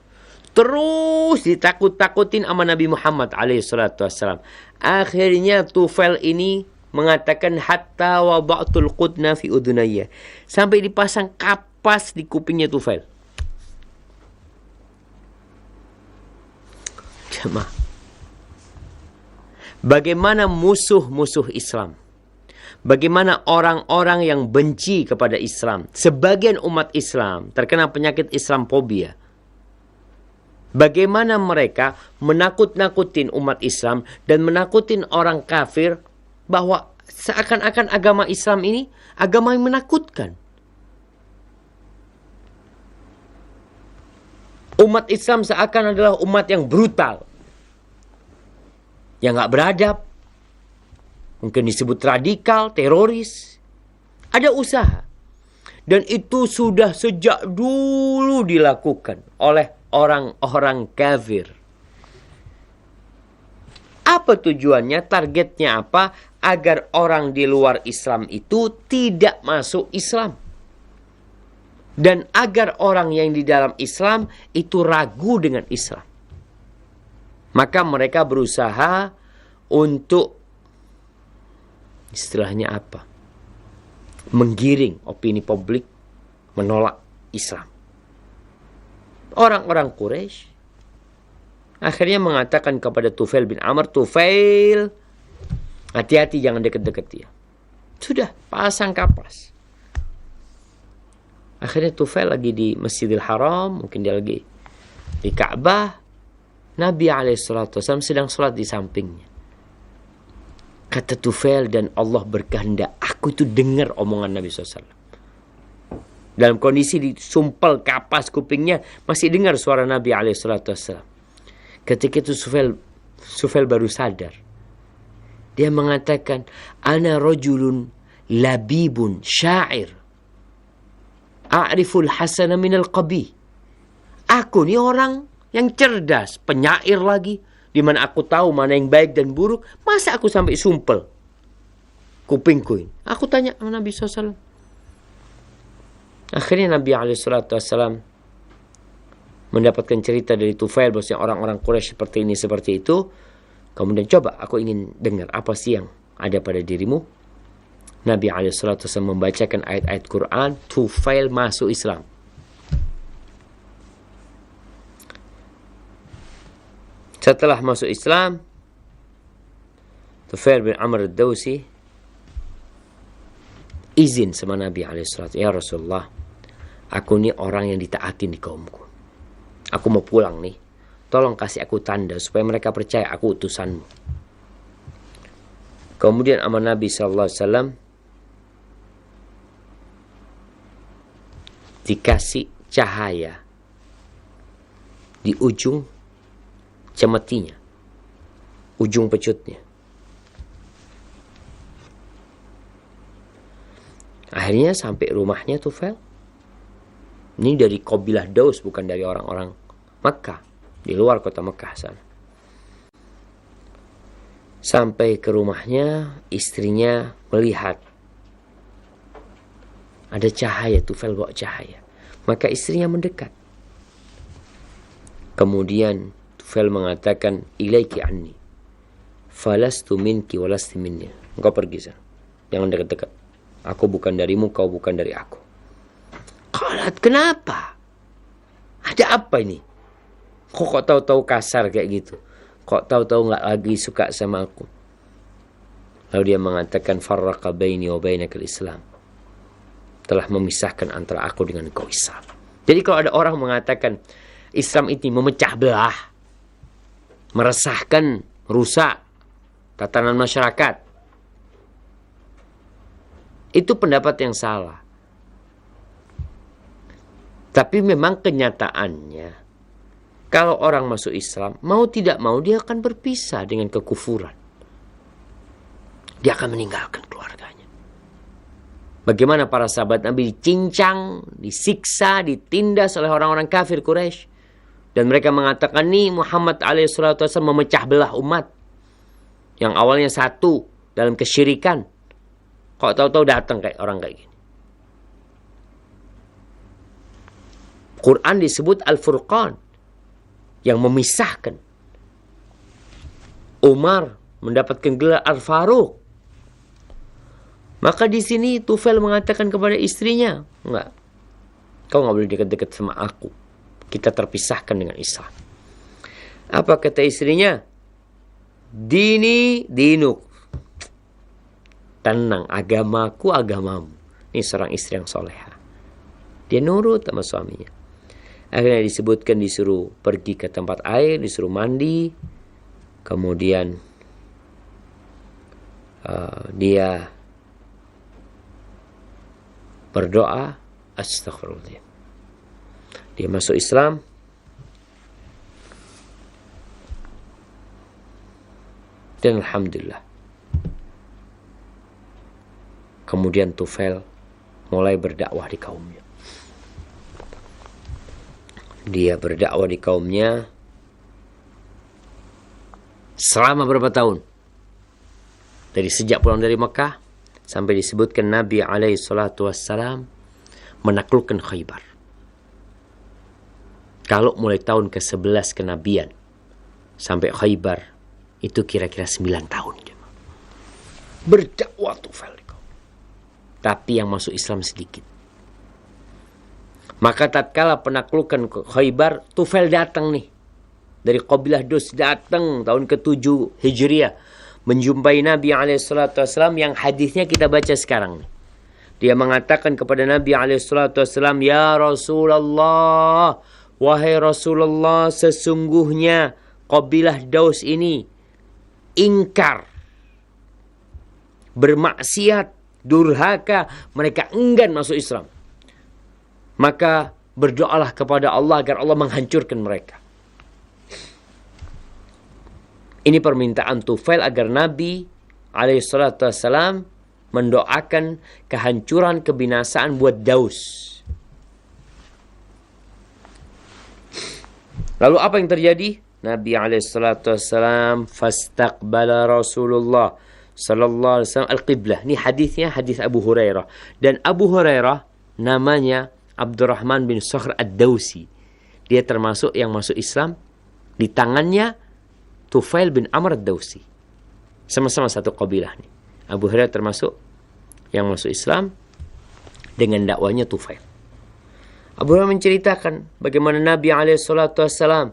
Terus ditakut-takutin sama Nabi Muhammad alaihi salatu wasallam. Akhirnya Tufail ini mengatakan hatta wada'tul qudna fi udunayya. Sampai dipasang kapas di kupingnya Tufail. Jemaah. Bagaimana musuh-musuh Islam, bagaimana orang-orang yang benci kepada Islam, sebagian umat Islam terkena penyakit Islamfobia, bagaimana mereka menakut-nakutin umat Islam dan menakutin orang kafir bahwa seakan-akan agama Islam ini agama yang menakutkan. Umat Islam seakan adalah umat yang brutal, yang gak beradab, mungkin disebut radikal, teroris. Ada usaha. Dan itu sudah sejak dulu dilakukan oleh orang-orang kafir. Apa tujuannya? Targetnya apa? Agar orang di luar Islam itu tidak masuk Islam. Dan agar orang yang di dalam Islam itu ragu dengan Islam. Maka mereka berusaha untuk, istilahnya apa? Menggiring opini publik menolak Islam. Orang-orang Quraisy akhirnya mengatakan kepada Tufail bin Amr, Tufail, hati-hati jangan dekat-dekat dia. Sudah, pasang kapas. Akhirnya Tufail lagi di Masjidil Haram, mungkin dia lagi di Ka'bah. Nabi SAW sedang sholat di sampingnya. Kata Tufail, dan Allah berkehendak, aku itu dengar omongan Nabi SAW. Dalam kondisi disumpel kapas kupingnya, masih dengar suara Nabi SAW. Ketika itu Tufail baru sadar. Dia mengatakan, ana rajulun labibun syair. A'riful hasana minal qabih. Aku ni orang yang cerdas, penyair lagi, di mana aku tahu mana yang baik dan buruk. Masa aku sampai sumpel kupingku ini? Aku tanya sama Nabi SAW. Akhirnya Nabi SAW mendapatkan cerita dari Tufail bahwa orang-orang Quraisy seperti ini, seperti itu. Kemudian, coba aku ingin dengar apa sih yang ada pada dirimu. Nabi SAW membacakan ayat-ayat Quran. Tufail masuk Islam. Setelah masuk Islam, Tufail bin Amr ad-Dawsi izin sama Nabi SAW. Ya Rasulullah, aku ini orang yang ditaatin di kaumku. Aku mau pulang nih. Tolong kasih aku tanda supaya mereka percaya aku utusanmu. Kemudian sama Nabi SAW dikasih cahaya di ujung cemetinya, ujung pecutnya. Akhirnya sampai rumahnya Tufail. Ini dari kabilah Daus, bukan dari orang-orang Makkah, di luar kota Makkah sana. Sampai ke rumahnya, istrinya melihat ada cahaya, Tufail bawa cahaya. Maka istrinya mendekat. Kemudian Tufail mengatakan, ilaiki anni, falastu minki walasti minni. Engkau pergi sana, jangan dekat-dekat. Aku bukan darimu, kau bukan dari aku. Qalat, kenapa? Ada apa ini? Kok tahu-tahu kasar kayak gitu? Kok tahu-tahu nggak lagi suka sama aku? Lalu dia mengatakan, farraqa baini wa bainakal Islam. Telah memisahkan antara aku dengan kau Islam. Jadi kalau ada orang mengatakan Islam ini memecah belah, meresahkan, rusak tatanan masyarakat, itu pendapat yang salah. Tapi memang kenyataannya, kalau orang masuk Islam, mau tidak mau dia akan berpisah dengan kekufuran. Dia akan meninggalkan keluarganya. Bagaimana para sahabat Nabi dicincang, disiksa, ditindas oleh orang-orang kafir Quraisy. Dan mereka mengatakan, nih Muhammad alaihissalam memecah belah umat. Yang awalnya satu dalam kesyirikan. Kok tahu-tahu datang kayak orang kayak gini. Quran disebut Al-Furqan, yang memisahkan. Umar mendapatkan gelar Al-Faruq. Maka di sini Tufail mengatakan kepada istrinya, enggak, kau nggak boleh dekat-dekat sama aku. Kita terpisahkan dengan Islam. Apa kata istrinya? Dini dinuk. Tenang, agamaku agamamu. Ini seorang istri yang soleha. Dia nurut sama suaminya. Akhirnya disebutkan disuruh pergi ke tempat air, disuruh mandi. Kemudian dia berdoa, astagfirullah. Dia masuk Islam. Dan alhamdulillah. Kemudian Tufail mulai berdakwah di kaumnya. Dia berdakwah di kaumnya selama berapa tahun? Dari sejak pulang dari Mekah sampai disebutkan Nabi alaihi salatu wassalam menaklukkan Khaybar. Kalau mulai tahun ke-11 kenabian sampai Khaybar itu kira-kira 9 tahun. Berdakwah Tufail. Tapi yang masuk Islam sedikit. Maka tatkala penaklukan Khaybar, Tufail datang nih. Dari kabilah Daus datang tahun ke-7 Hijriah. Menjumpai Nabi SAW yang hadisnya kita baca sekarang. Dia mengatakan kepada Nabi SAW, ya Rasulullah, wahai Rasulullah, sesungguhnya kabilah Daus ini ingkar, bermaksiat, durhaka, mereka enggan masuk Islam. Maka berdoalah kepada Allah agar Allah menghancurkan mereka. Ini permintaan Tufail agar Nabi alaihissalam mendoakan kehancuran, kebinasaan buat Daus. Lalu apa yang terjadi? Nabi alaihissalam fastaqbala Rasulullah sallallahu alaihi wasallam al-qiblah. Ini hadisnya hadis Abu Hurairah. Dan Abu Hurairah namanya Abdurrahman bin Sakhr ad-Dausi. Dia termasuk yang masuk Islam. Di tangannya Tufail bin Amr ad-Dausi. Sama-sama satu kabilah nih. Abu Hurairah termasuk yang masuk Islam dengan dakwanya Tufail. Abu Hurairah menceritakan bagaimana Nabi SAW,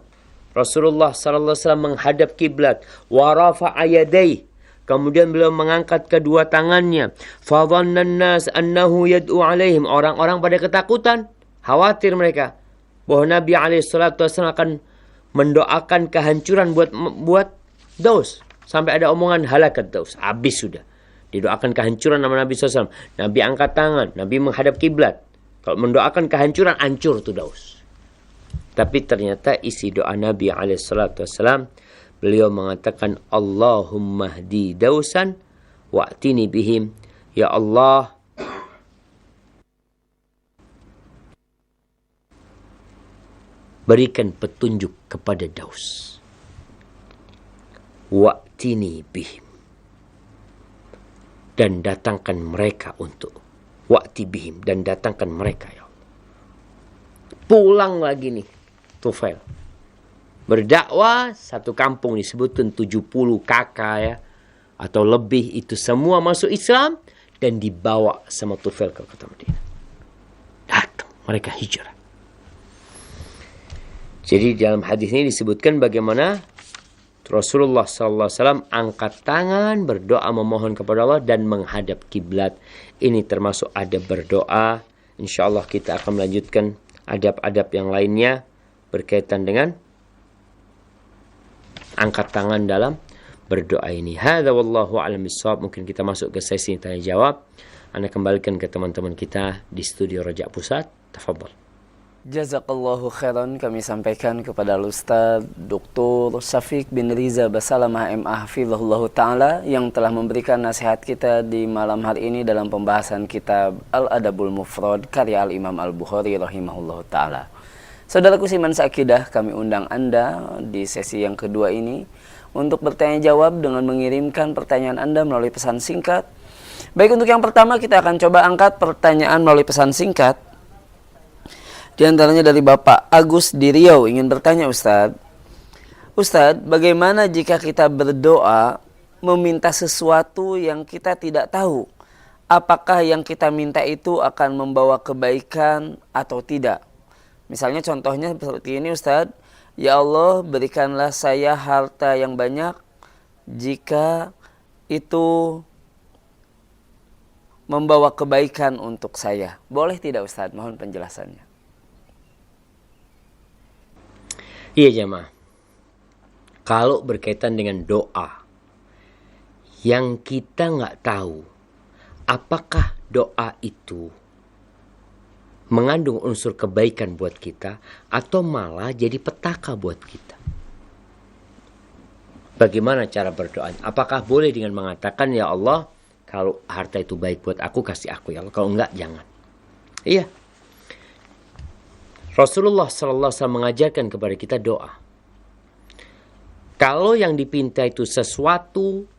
Rasulullah SAW menghadap kiblat, wa rafa'a yadayhi. Kemudian beliau mengangkat kedua tangannya. Fadhannan nas annahu yad'u alaihim. Orang-orang pada ketakutan, khawatir mereka bahwa Nabi SAW akan mendoakan kehancuran buat Daus. Sampai ada omongan halakat Daus. Habis sudah. Didoakan kehancuran nama Nabi SAW. Nabi angkat tangan. Nabi menghadap kiblat. Kalau mendoakan kehancuran, hancur tuh Daus. Tapi ternyata isi doa Nabi SAW, beliau mengatakan, Allahumma hdi Dausan wa'tini bihim. Ya Allah, berikan petunjuk kepada Daus. Wa'tini bihim. Dan datangkan mereka untuk. Wa'ti bihim. Dan datangkan mereka ya Allah. Pulang lagi nih Tufail. Berdakwah, satu kampung disebutkan 70 kakak ya. Atau lebih, itu semua masuk Islam. Dan dibawa sama Tufail ke kota Madinah. Datang, mereka hijrah. Jadi dalam hadis ini disebutkan bagaimana Rasulullah SAW angkat tangan, berdoa memohon kepada Allah dan menghadap kiblat. Ini termasuk adab berdoa. Insya Allah kita akan melanjutkan adab-adab yang lainnya berkaitan dengan angkat tangan dalam berdoa ini. Hadza wallahu a'lam bissawab. Mungkin kita masuk ke sesi tanya jawab. Anda kembalikan ke teman-teman kita di studio Raja Pusat. Tafadhal.
Jazakallahu khairan, kami sampaikan kepada Ustaz Dr. Syafiq bin Riza Basalamah MA Hafizahullah Ta'ala yang telah memberikan nasihat kita di malam hari ini dalam pembahasan kitab Al-Adabul Mufrad karya Al-Imam Al-Bukhari rahimahullah Ta'ala. Saudaraku Siman Seakidah, kami undang Anda di sesi yang kedua ini untuk bertanya jawab dengan mengirimkan pertanyaan Anda melalui pesan singkat. Baik, untuk yang pertama kita akan coba angkat pertanyaan melalui pesan singkat. Di antaranya dari Bapak Agus di Riau ingin bertanya, Ustadz, bagaimana jika kita berdoa meminta sesuatu yang kita tidak tahu? Apakah yang kita minta itu akan membawa kebaikan atau tidak? Misalnya contohnya seperti ini, Ustadz, ya Allah berikanlah saya harta yang banyak jika itu membawa kebaikan untuk saya. Boleh tidak, Ustadz? Mohon penjelasannya.
Iya jemaah, kalau berkaitan dengan doa yang kita nggak tahu apakah doa itu mengandung unsur kebaikan buat kita atau malah jadi petaka buat kita. Bagaimana cara berdoa? Apakah boleh dengan mengatakan, ya Allah, kalau harta itu baik buat aku, kasih aku ya Allah, kalau enggak jangan. Iya. Rasulullah SAW mengajarkan kepada kita doa. Kalau yang dipinta itu sesuatu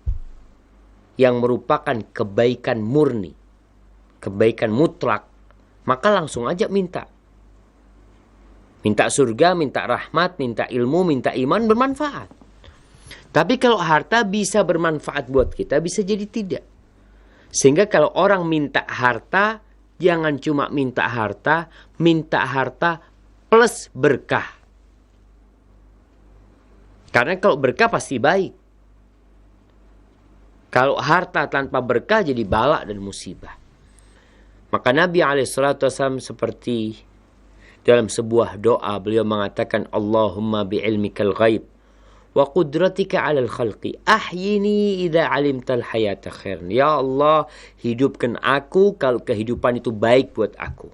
yang merupakan kebaikan murni, kebaikan mutlak, maka langsung aja minta. Minta surga, minta rahmat, minta ilmu, minta iman, bermanfaat. Tapi kalau harta bisa bermanfaat buat kita, bisa jadi tidak. Sehingga kalau orang minta harta, jangan cuma minta harta plus berkah. Karena kalau berkah pasti baik. Kalau harta tanpa berkah jadi bala dan musibah. Maka Nabi SAW seperti dalam sebuah doa beliau mengatakan, Allahumma bi'ilmikal ghaib wa qudratika 'alal khalqi ahyini idza 'alimtal hayata khairan. Ya Allah, hidupkan aku kalau kehidupan itu baik buat aku.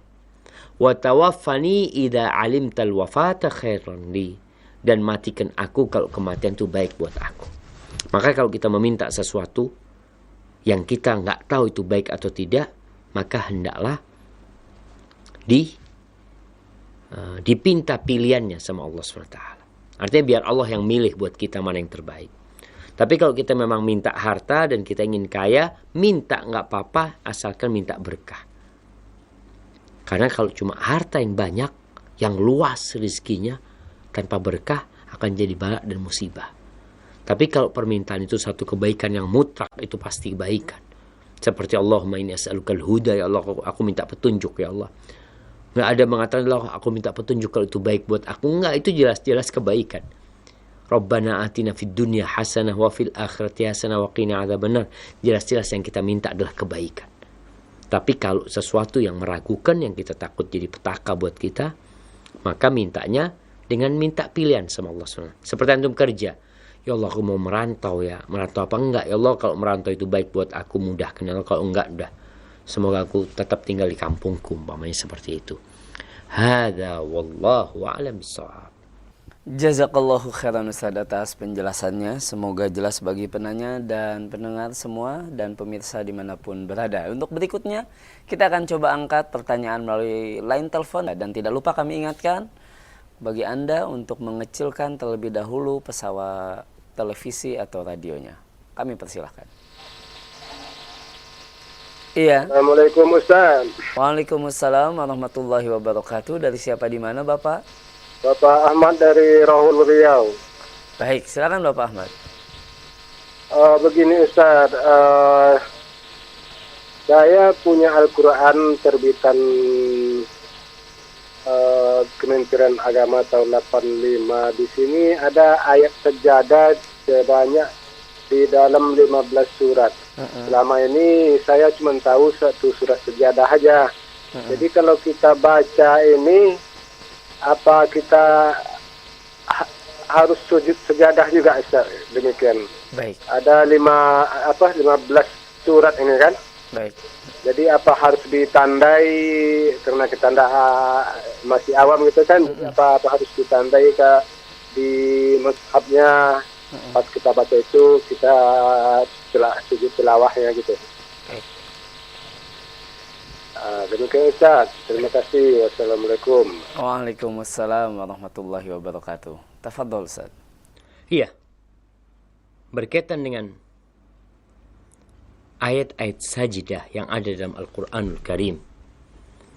Wa tawaffani idza 'alimtal wafata khairan li. Dan matikan aku kalau kematian itu baik buat aku. Maka kalau kita meminta sesuatu yang kita nggak tahu itu baik atau tidak, maka hendaklah dipinta pilihannya sama Allah SWT. Artinya biar Allah yang milih buat kita mana yang terbaik. Tapi kalau kita memang minta harta dan kita ingin kaya, minta nggak apa-apa asalkan minta berkah. Karena kalau cuma harta yang banyak, yang luas rezekinya, tanpa berkah akan jadi bala dan musibah. Tapi kalau permintaan itu satu kebaikan yang mutlak, itu pasti kebaikan. Seperti Allahumma inni as'alukal huda, ya Allah, aku minta petunjuk ya Allah. Nggak ada mengatakan, Allah, aku minta petunjuk kalau itu baik buat aku. Nggak, itu jelas-jelas kebaikan. Rabbana atina fid dunya hasanah wa fil akhirati hasanah wa qina adzabannar. Jelas-jelas yang kita minta adalah kebaikan. Tapi kalau sesuatu yang meragukan, yang kita takut jadi petaka buat kita, maka mintanya dengan minta pilihan sama Allah SWT. Seperti antum kerja. Ya Allah, aku mau merantau ya. Merantau apa enggak? Ya Allah, kalau merantau itu baik buat aku, mudahkan. Ya Allah, kalau enggak, udah. Semoga aku tetap tinggal di kampungku, umpamanya seperti itu. Hadza wallahu a'lam bissawab.
Jazakallahu khairan Ustaz atas penjelasannya. Semoga jelas bagi penanya dan pendengar semua dan pemirsa dimanapun berada. Untuk berikutnya kita akan coba angkat pertanyaan melalui line telepon. Dan tidak lupa kami ingatkan bagi Anda untuk mengecilkan terlebih dahulu pesawat televisi atau radionya. Kami persilahkan. Iya.
Assalamualaikum Ustaz.
Waalaikumsalam warahmatullahi wabarakatuh. Dari siapa di mana Bapak?
Bapak Ahmad dari Rahul Riau.
Baik, silakan Bapak Ahmad.
Begini Ustaz, saya punya Al-Quran terbitan Kementerian Agama tahun 85. Di sini ada ayat sejadah sebanyak di dalam 15 surat. Selama ini saya cuma tahu satu surat sejadah aja. Jadi kalau kita baca ini, apa kita harus sujud sejadah juga Ustaz? Demikian.
Baik.
Ada 15 surat ini kan?
Baik.
Jadi apa harus ditandai karena kita masih awam gitu kan? Apa harus ditandai di mushafnya pas kita baca itu kita sujud tilawahnya gitu.
Baik.
Demikian Ustaz. Terima kasih. Wassalamualaikum.
Waalaikumsalam warahmatullahi wabarakatuh. Tafadhol Ustaz.
Iya. Berkaitan dengan ayat-ayat sajidah yang ada dalam Al-Quranul Karim.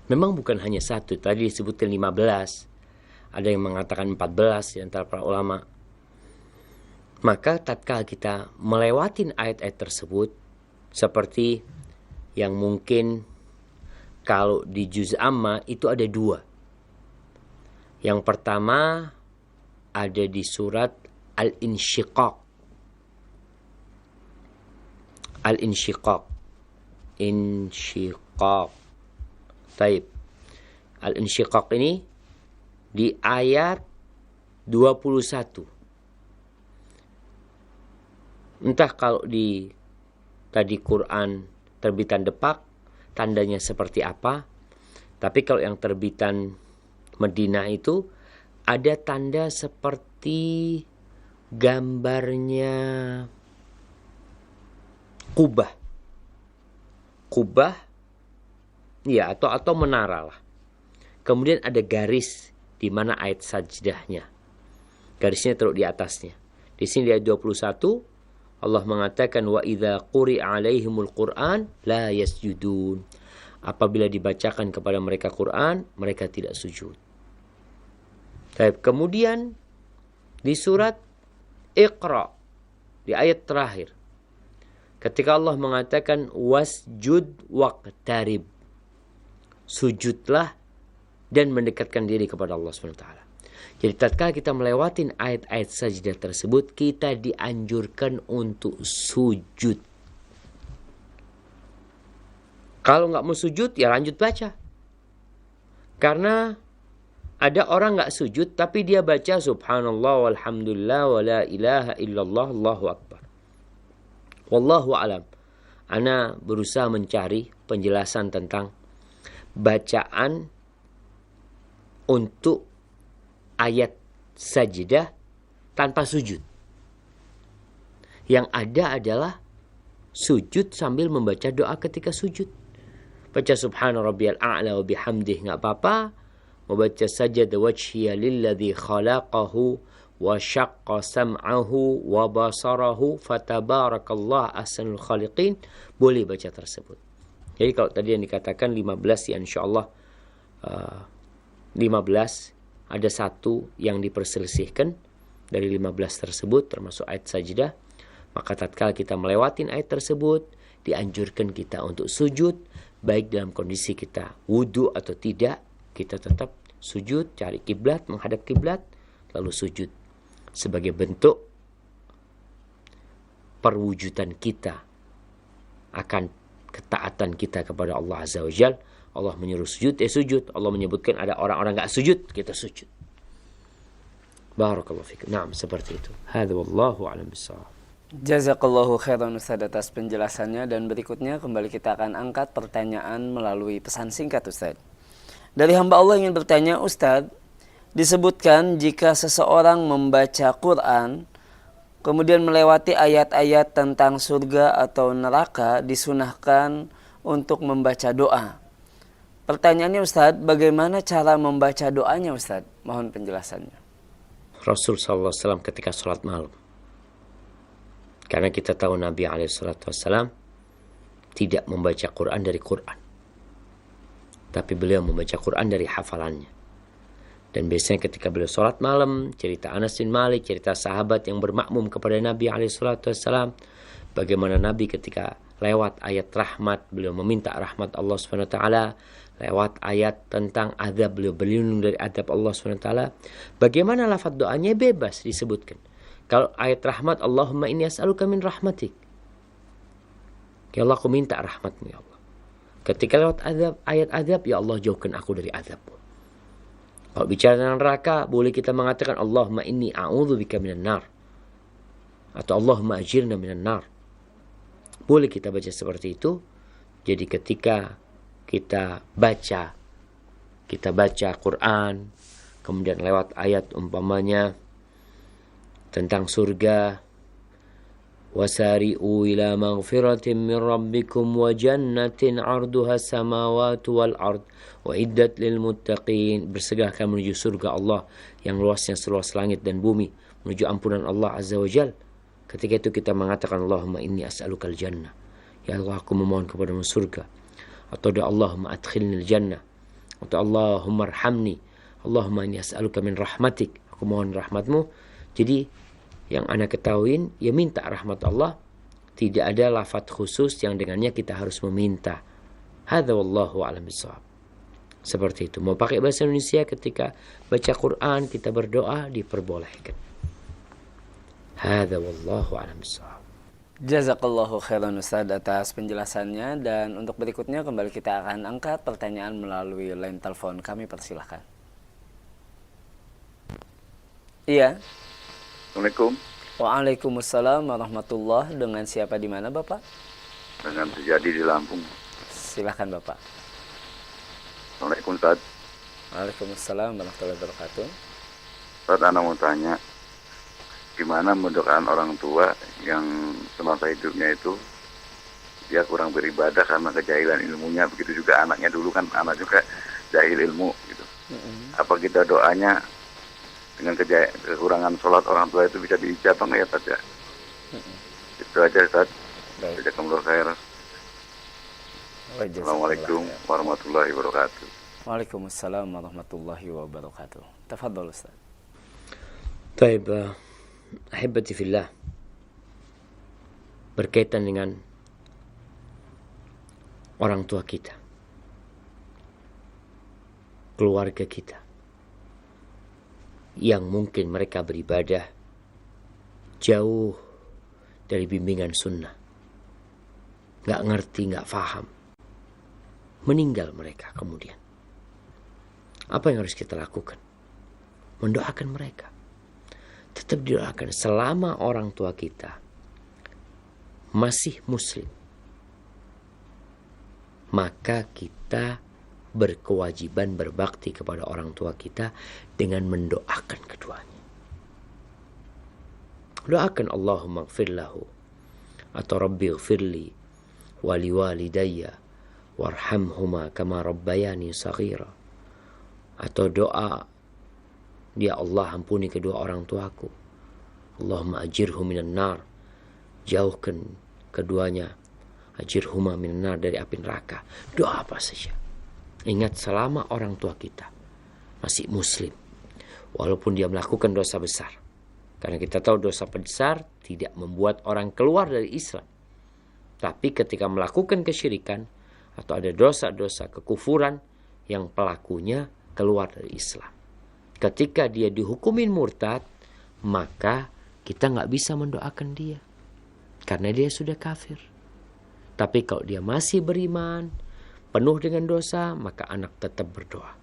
Memang bukan hanya satu. Tadi disebutkan 15. Ada yang mengatakan 14 di antara para ulama. Maka tatkala kita melewatin ayat-ayat tersebut, seperti yang mungkin kalau di juz amma itu ada 2. Yang pertama ada di surat Al-Insyiqaq. Al-Insyiqaq. Insyiqaq. Taib. Al-Insyiqaq ini di ayat 21. Entah kalau di tadi Quran terbitan Depak tandanya seperti apa. Tapi kalau yang terbitan Madinah itu ada tanda seperti gambarnya kubah. Kubah ya atau menara lah. Kemudian ada garis di mana ayat sajdahnya. Garisnya taruh di atasnya. Di sini di ayat 21 Allah mengatakan wa idza quri'a 'alaihimul Qur'an la yasjudun. Apabila dibacakan kepada mereka Quran, mereka tidak sujud. Baik, kemudian di surat Iqra di ayat terakhir ketika Allah mengatakan wasjud waqtarib. Sujudlah dan mendekatkan diri kepada Allah SWT. Jadi tatkala kita melewatin ayat-ayat sajdah tersebut, kita dianjurkan untuk sujud. Kalau nggak mau sujud, ya lanjut baca. Karena ada orang nggak sujud, tapi dia baca subhanallah walhamdulillah wa la ilaha illallah Allahu akbar. Wallahu alam. Ana berusaha mencari penjelasan tentang bacaan untuk ayat sajdah tanpa sujud. Yang ada adalah sujud sambil membaca doa ketika sujud. Baca subhana rabbiyal a'la wa bihamdih enggak apa-apa. Membaca sajada wajhiya lilladzi khalaqahu wa syaqqa sam'ahu wa basarahu fatabarakallah ahsanul khaliqin. Boleh baca tersebut. Jadi kalau tadi yang dikatakan 15 ya insyaallah 15 ada satu yang diperselisihkan dari 15 tersebut termasuk ayat sajdah. Maka tatkala kita melewatin ayat tersebut, dianjurkan kita untuk sujud, baik dalam kondisi kita wudu atau tidak, kita tetap sujud, cari kiblat, menghadap kiblat, lalu sujud sebagai bentuk perwujudan kita akan ketaatan kita kepada Allah Azza wa Jalla. Allah menyuruh sujud, sujud. Allah menyebutkan ada orang-orang enggak sujud, kita sujud. Barakallahu fikum. Naam, seperti itu. Hadza wallahu a'lam bissawab.
Jazakallahu khairan Ustaz atas penjelasannya, dan berikutnya kembali kita akan angkat pertanyaan melalui pesan singkat Ustaz. Dari hamba Allah ingin bertanya, Ustaz, disebutkan jika seseorang membaca Quran kemudian melewati ayat-ayat tentang surga atau neraka, disunahkan untuk membaca doa. Pertanyaannya Ustaz, bagaimana cara membaca doanya Ustaz? Mohon penjelasannya.
Rasul sallallahu alaihi wasallam ketika sholat malam. Karena kita tahu Nabi alaihi salatu wasallam tidak membaca Quran dari Quran. Tapi beliau membaca Quran dari hafalannya. Dan biasanya ketika beliau sholat malam, cerita Anas bin Malik, cerita sahabat yang bermakmum kepada Nabi alaihi salatu wasallam, bagaimana Nabi ketika lewat ayat rahmat, beliau meminta rahmat Allah Subhanahu wa taala. Lewat ayat tentang azab, beliau berlindung dari azab Allah SWT. Bagaimana lafaz doanya? Bebas disebutkan. Kalau ayat rahmat, Allahumma inni as'aluka min rahmatik. Ya Allah, aku minta rahmatmu ya Allah. Ketika lewat azab, ayat azab, ya Allah jauhkan aku dari azabmu. Kalau bicara tentang neraka, boleh kita mengatakan Allahumma inni a'udzubika minan nar. Atau Allahumma ajirna minan nar. Boleh kita baca seperti itu. Jadi ketika kita baca Quran, kemudian lewat ayat umpamanya tentang surga, wasari'u ila maghfiratin min rabbikum wa jannatin 'arduha samawati wal ard wa iddat lil muttaqin, bersegahkan menuju surga Allah yang luasnya seluas langit dan bumi, menuju ampunan Allah azza wa jal. Ketika itu kita mengatakan Allahumma inni as'alukal jannah, ya Allah aku memohon kepadamu surga. Atau doa Allahumma adkhilnil jannah, atau Allahumma arhamni, Allahumma inni as'aluka min rahmatik, aku mohon rahmatmu. Jadi yang ana ketahuin, ya minta rahmat Allah. Tidak ada lafaz khusus yang dengannya kita harus meminta. Hadza wallahu a'lam bishawab. Seperti itu. Mau pakai bahasa Indonesia ketika baca Quran, kita berdoa, diperbolehkan. Hadza wallahu a'lam bishawab.
Jazakallahu khairan Ustaz atas penjelasannya, dan untuk berikutnya kembali kita akan angkat pertanyaan melalui line telepon. Kami persilahkan. Iya.
Assalamualaikum.
Waalaikumsalam warahmatullahi. Dengan siapa di mana Bapak?
Dengan Sejadi di Lampung.
Silahkan Bapak.
Assalamualaikum Ustaz.
Waalaikumsalam warahmatullahi wabarakatuh.
Ustaz, Ana mau tanya, gimana mendoakan orang tua yang semasa hidupnya itu dia kurang beribadah karena kejahilan ilmunya, begitu juga anaknya dulu kan anak juga jahil ilmu gitu. Apa kita doanya dengan kekurangan sholat orang tua itu bisa diijabah nggak ya Ustaz ya? Itu aja Ustaz. Jazakumullah khair. Assalamualaikum warahmatullahi wabarakatuh.
Waalaikumsalam warahmatullahi wabarakatuh. Tafadhol Ustaz.
Baik, ahibati fillah, berkaitan dengan orang tua kita, keluarga kita, yang mungkin mereka beribadah jauh dari bimbingan sunnah, gak ngerti, gak faham, meninggal mereka kemudian. Apa yang harus kita lakukan? Mendoakan mereka. Tetap didoakan selama orang tua kita masih muslim. Maka kita berkewajiban berbakti kepada orang tua kita dengan mendoakan keduanya. Doakan Allahumma ighfir lahu, atau Rabbi ighfirli wali walidayya warhamhuma kama rabbayani saghira, atau doa, ya Allah ampuni kedua orang tuaku, Allahumma ajirhu minan nar, jauhkan keduanya, ajirhuma minan nar, dari api neraka. Doa apa saja. Ingat, selama orang tua kita masih muslim, walaupun dia melakukan dosa besar, karena kita tahu dosa besar tidak membuat orang keluar dari Islam, tapi ketika melakukan kesyirikan atau ada dosa-dosa kekufuran yang pelakunya keluar dari Islam, ketika dia dihukumin murtad, maka kita nggak bisa mendoakan dia karena dia sudah kafir. Tapi kalau dia masih beriman, penuh dengan dosa, maka anak tetap berdoa.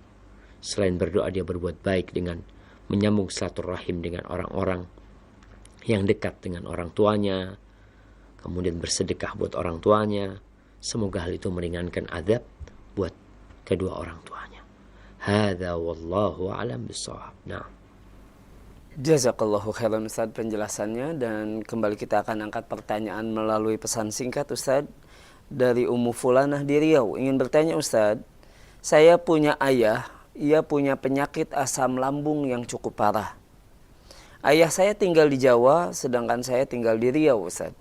Selain berdoa, dia berbuat baik dengan menyambung silaturahim dengan orang-orang yang dekat dengan orang tuanya, kemudian bersedekah buat orang tuanya. Semoga hal itu meringankan azab buat kedua orang tuanya. Hadza wallahu a'lam bissawab. Nah.
Jazakallahu khairan Ustaz penjelasannya, dan kembali kita akan angkat pertanyaan melalui pesan singkat Ustaz dari Ummu Fulanah di Riau. Ingin bertanya Ustaz, saya punya ayah, ia punya penyakit asam lambung yang cukup parah. Ayah saya tinggal di Jawa, sedangkan saya tinggal di Riau Ustaz.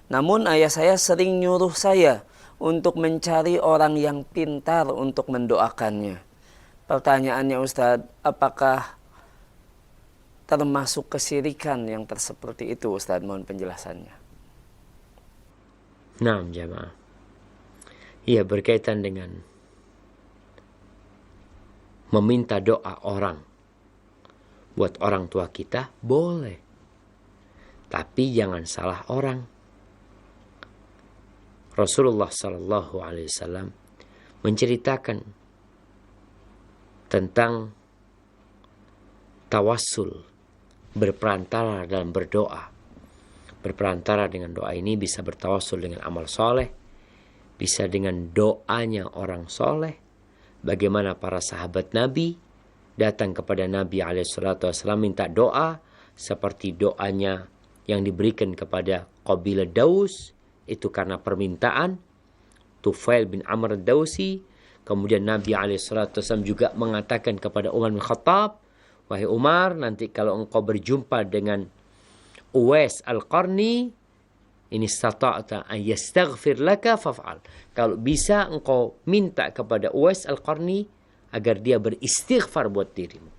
Namun ayah saya sering nyuruh saya untuk mencari orang yang pintar untuk mendoakannya. Pertanyaannya Ustaz, apakah termasuk kesyirikan yang seperti itu Ustaz? Mohon penjelasannya.
Nah, jamaah. Ia berkaitan dengan meminta doa orang buat orang tua kita boleh. Tapi jangan salah orang. Rasulullah sallallahu alaihi wasallam menceritakan tentang tawassul, berperantara dalam berdoa. Berperantara dengan doa ini bisa bertawassul dengan amal soleh, bisa dengan doanya orang soleh. Bagaimana para sahabat Nabi datang kepada Nabi SAW minta doa seperti doanya yang diberikan kepada Qabilah Daus, itu karena permintaan Tufail bin Amr ad-Dausi. Kemudian Nabi SAW juga mengatakan kepada Umar bin Khattab, wahai Umar, nanti kalau engkau berjumpa dengan Uwais Al-Qarni, ini stata'ta an yastaghfir laka faf'al. Kalau bisa engkau minta kepada Uwais Al-Qarni agar dia beristighfar buat dirimu.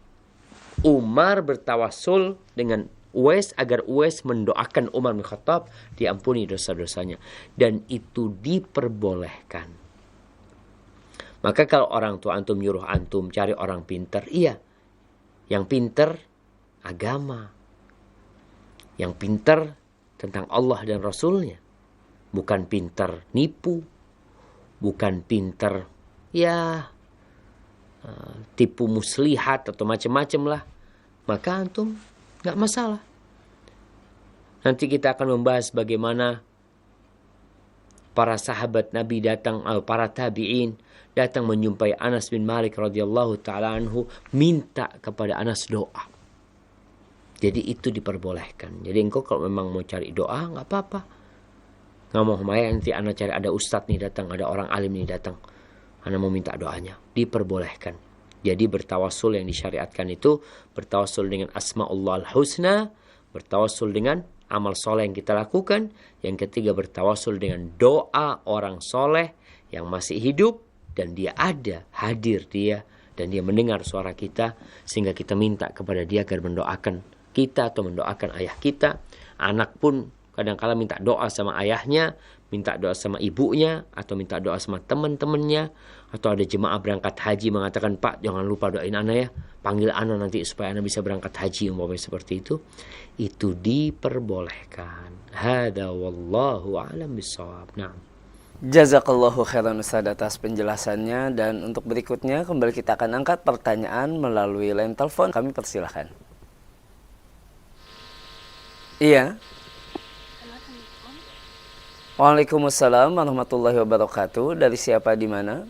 Umar bertawassul dengan Uwais agar Uwais mendoakan Umar bin Khattab diampuni dosa-dosanya. Dan itu diperbolehkan. Maka kalau orang tua antum nyuruh antum cari orang pintar, iya. Yang pintar agama. Yang pintar tentang Allah dan Rasulnya. Bukan pintar nipu. Bukan pintar tipu muslihat atau macam-macam lah. Maka antum nggak masalah. Nanti kita akan membahas bagaimana para sahabat Nabi datang, para tabi'in datang menjumpai Anas bin Malik radhiyallahu taala anhu, minta kepada Anas doa. Jadi itu diperbolehkan. Jadi engkau kalau memang mau cari doa nggak apa-apa. Nggak mau nanti anak cari ada ustadz nih datang, ada orang alim nih datang, anak mau minta doanya, diperbolehkan. Jadi bertawassul yang disyariatkan itu bertawassul dengan asma'ullah al-husna, bertawassul dengan amal soleh yang kita lakukan. Yang ketiga bertawassul dengan doa orang soleh yang masih hidup dan dia ada, hadir dia, dan dia mendengar suara kita sehingga kita minta kepada dia agar mendoakan kita atau mendoakan ayah kita. Anak pun kadang-kala minta doa sama ayahnya, minta doa sama ibunya, atau minta doa sama teman-temannya. Atau ada jemaah berangkat haji mengatakan, Pak jangan lupa doain anak ya, panggil anak nanti supaya anak bisa berangkat haji, umpamanya seperti itu. Itu diperbolehkan. Hada wallahu a'lam bissawab. Nah.
Jazakallahu khairan Ustaz atas penjelasannya. Dan untuk berikutnya kembali kita akan angkat pertanyaan melalui line telepon. Kami persilahkan. Iya. Waalaikumsalam warahmatullahi wabarakatuh. Dari siapa di mana?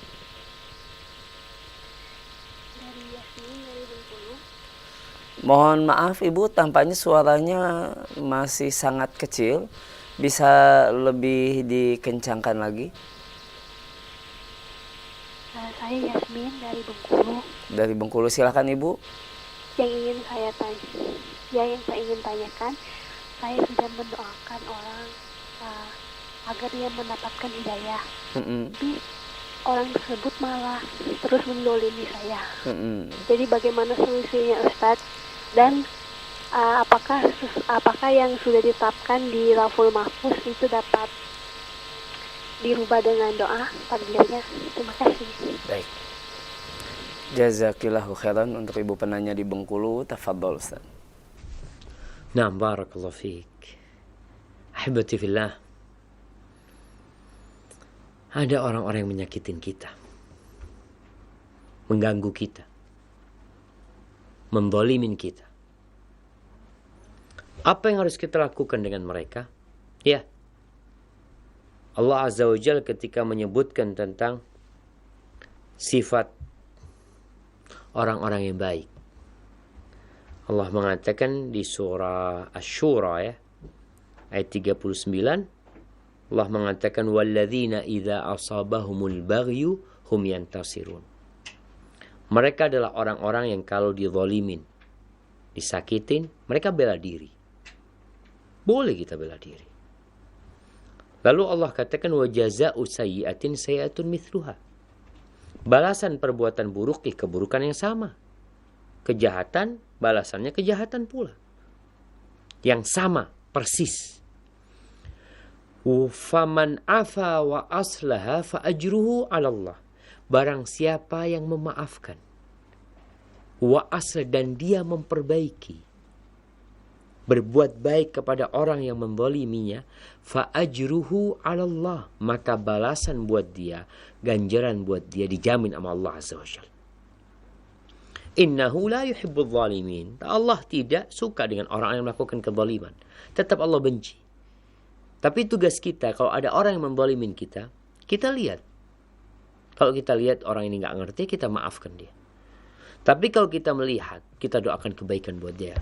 Dari Yasmin dari Bengkulu.
Mohon maaf Ibu, tampaknya suaranya masih sangat kecil. Bisa lebih dikencangkan lagi?
Saya Yasmin dari Bengkulu.
Dari Bengkulu, silakan Ibu.
Yang saya ingin tanyakan, saya sudah mendoakan orang agar dia mendapatkan hidayah. Tapi orang tersebut malah terus mendolimi saya. Jadi bagaimana solusinya Ustadz? Dan apakah yang sudah ditetapkan di Lauhul Mahfuz itu dapat dirubah dengan doa takdirnya? Terima kasih.
Baik. Jazakillahu khairan untuk Ibu penanya di Bengkulu. Tafadhol Ustaz.
Nah, barakallahu fiik. Ahibati fillah. Ada orang-orang yang menyakitin kita, mengganggu kita, mendolimin kita. Apa yang harus kita lakukan dengan mereka? Ya, Allah Azza wa Jalla ketika menyebutkan tentang sifat orang-orang yang baik, Allah mengatakan di surah Asy-Syura ya, ayat 39, Allah mengatakan walladzina idza asabahumul baghyu hum yantasirun. Mereka adalah orang-orang yang kalau dizalimin, disakitin, mereka bela diri. Boleh kita bela diri. Lalu Allah katakan wa jazaa'u sayyi'atin sayyi'atun mithluha. Balasan perbuatan buruk keburukan yang sama. Kejahatan, balasannya kejahatan pula. Yang sama, persis. Faman afa wa aslaha fa ajruhu 'ala Allah. Barang siapa yang memaafkan, wa aslah, dan dia memperbaiki, berbuat baik kepada orang yang menzaliminya, fa ajruhu 'ala Allah, maka balasan buat dia, ganjaran buat dia dijamin sama Allah Azza wa Jalla. Innahu la yuhibbul zalimin. Allah tidak suka dengan orang yang melakukan kezaliman. Tetap Allah benci. Tapi tugas kita, kalau ada orang yang menzalimin kita, kita lihat. Kalau kita lihat orang ini nggak ngerti, kita maafkan dia. Tapi kalau kita melihat, kita doakan kebaikan buat dia.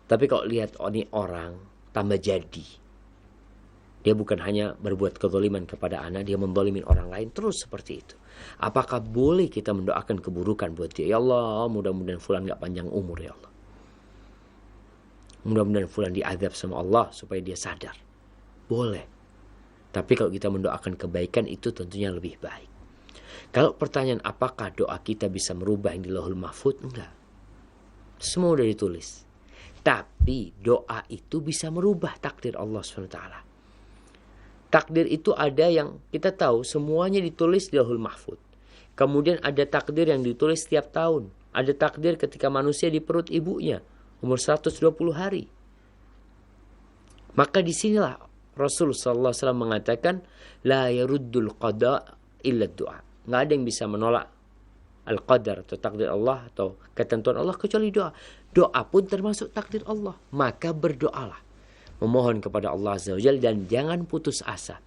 Tapi kalau lihat ini orang tambah jadi, dia bukan hanya berbuat kezaliman kepada anak, dia menzalimin orang lain terus seperti itu. Apakah boleh kita mendoakan keburukan buat dia? Ya Allah, mudah-mudahan fulan nggak panjang umur ya Allah. Mudah-mudahan fulan diazab sama Allah supaya dia sadar. Boleh. Tapi kalau kita mendoakan kebaikan itu tentunya lebih baik. Kalau pertanyaan apakah doa kita bisa merubah yang di Lauhul Mahfuz? Enggak. Semua sudah ditulis. Tapi doa itu bisa merubah takdir Allah SWT. Takdir itu ada yang kita tahu semuanya ditulis di Lauhul Mahfuz. Kemudian ada takdir yang ditulis setiap tahun. Ada takdir ketika manusia di perut ibunya umur 120 hari. Maka disinilah Rasulullah SAW mengatakan la yaruddul qada illa du'a. Nggak ada yang bisa menolak al-qadar atau takdir Allah atau ketentuan Allah kecuali doa. Doa pun termasuk takdir Allah. Maka berdoalah. Memohon kepada Allah Azza wa Jalla dan jangan putus asa.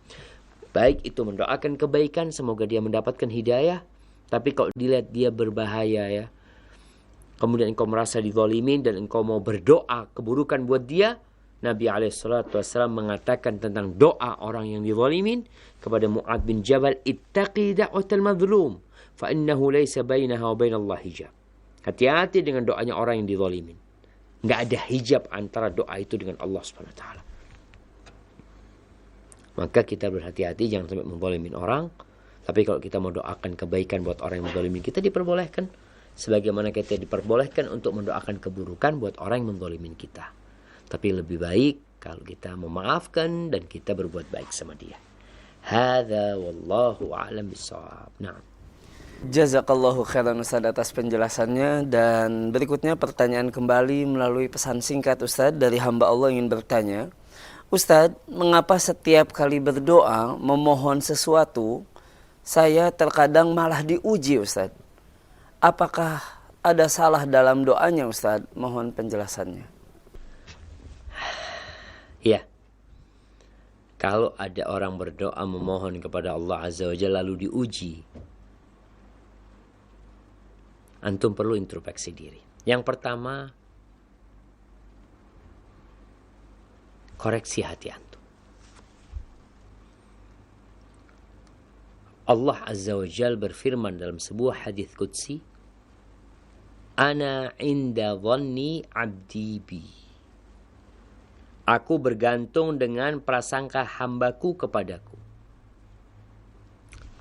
Baik itu mendoakan kebaikan, semoga dia mendapatkan hidayah. Tapi kalau dilihat dia berbahaya ya, kemudian engkau merasa dizalimin dan engkau mau berdoa keburukan buat dia, Nabi SAW mengatakan tentang doa orang yang dizalimin kepada Mu'adz bin Jabal, ittaqi da'watal mazlum fa innahu laysa bainaha wa bainallahi hijab. Hati-hati dengan doanya orang yang dizalimin. Enggak ada hijab antara doa itu dengan Allah Subhanahu wa taala. Maka kita berhati-hati jangan sampai menzalimin orang. Tapi kalau kita mau doakan kebaikan buat orang yang menzalimin kita, diperbolehkan. Sebagaimana kita diperbolehkan untuk mendoakan keburukan buat orang yang menzalimin kita. Tapi lebih baik kalau kita memaafkan dan kita berbuat baik sama dia. Hadza wallahu a'lam bissawab. Nah.
Jazakallahu khairan Ustaz atas penjelasannya. Dan berikutnya pertanyaan kembali melalui pesan singkat Ustaz dari hamba Allah ingin bertanya, Ustaz, mengapa setiap kali berdoa memohon sesuatu saya terkadang malah diuji Ustaz? Apakah ada salah dalam doanya Ustaz? Mohon penjelasannya.
Ya, kalau ada orang berdoa memohon kepada Allah Azza wa Jalla lalu diuji, antum perlu introspeksi diri. Yang pertama, koreksi hati antum. Allah Azza wa Jalla berfirman dalam sebuah hadis qudsi, Ana inda dhanni abdi bi. Aku bergantung dengan prasangka hambaku kepadaku.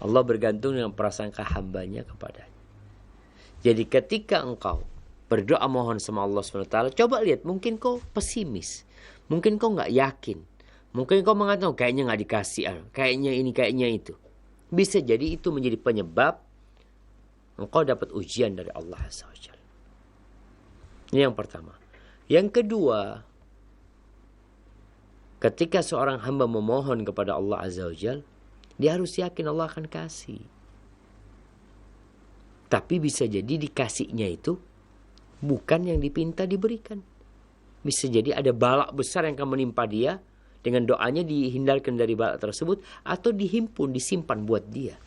Allah bergantung dengan prasangka hambanya kepadanya. Jadi ketika engkau berdoa mohon sama Allah SWT, coba lihat, mungkin kau pesimis. Mungkin kau nggak yakin. Mungkin kau mengatakan, kayaknya nggak dikasih, kayaknya ini, kayaknya itu. Bisa jadi itu menjadi penyebab engkau dapat ujian dari Allah SWT. Ini yang pertama. Yang kedua, ketika seorang hamba memohon kepada Allah Azza wa Jalla, dia harus yakin Allah akan kasih. Tapi bisa jadi dikasihnya itu bukan yang dipinta diberikan. Bisa jadi ada balak besar yang akan menimpa dia. Dengan doanya dihindarkan dari balak tersebut. Atau dihimpun, disimpan buat dia.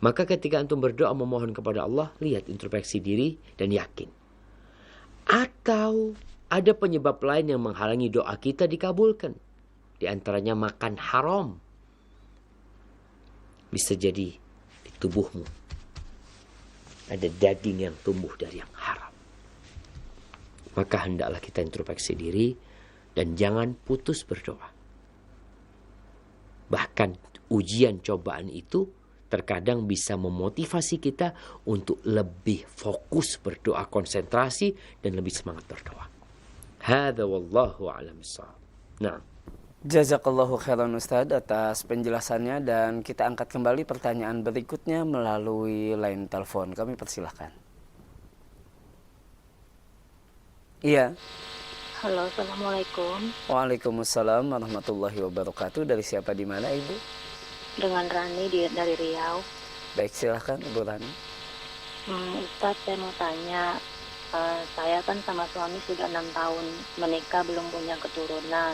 Maka ketika antum berdoa memohon kepada Allah, lihat introspeksi diri dan yakin. Atau ada penyebab lain yang menghalangi doa kita dikabulkan. Di antaranya makan haram. Bisa jadi di tubuhmu ada daging yang tumbuh dari yang haram. Maka hendaklah kita introspeksi diri dan jangan putus berdoa. Bahkan ujian cobaan itu terkadang bisa memotivasi kita untuk lebih fokus berdoa, konsentrasi dan lebih semangat berdoa. Hadza wallahu a'lam bissawab. Nah,
Jazakallahu khairan Ustaz atas penjelasannya, dan kita angkat kembali pertanyaan berikutnya melalui line telepon. Kami persilahkan. Iya.
Halo, Assalamualaikum.
Waalaikumsalam warahmatullahi wabarakatuh. Dari siapa, di mana Ibu?
Dengan Rani dari Riau.
Baik, silahkan Ibu Rani.
Ustaz, saya mau tanya. Saya kan sama suami sudah 6 tahun menikah, belum punya keturunan.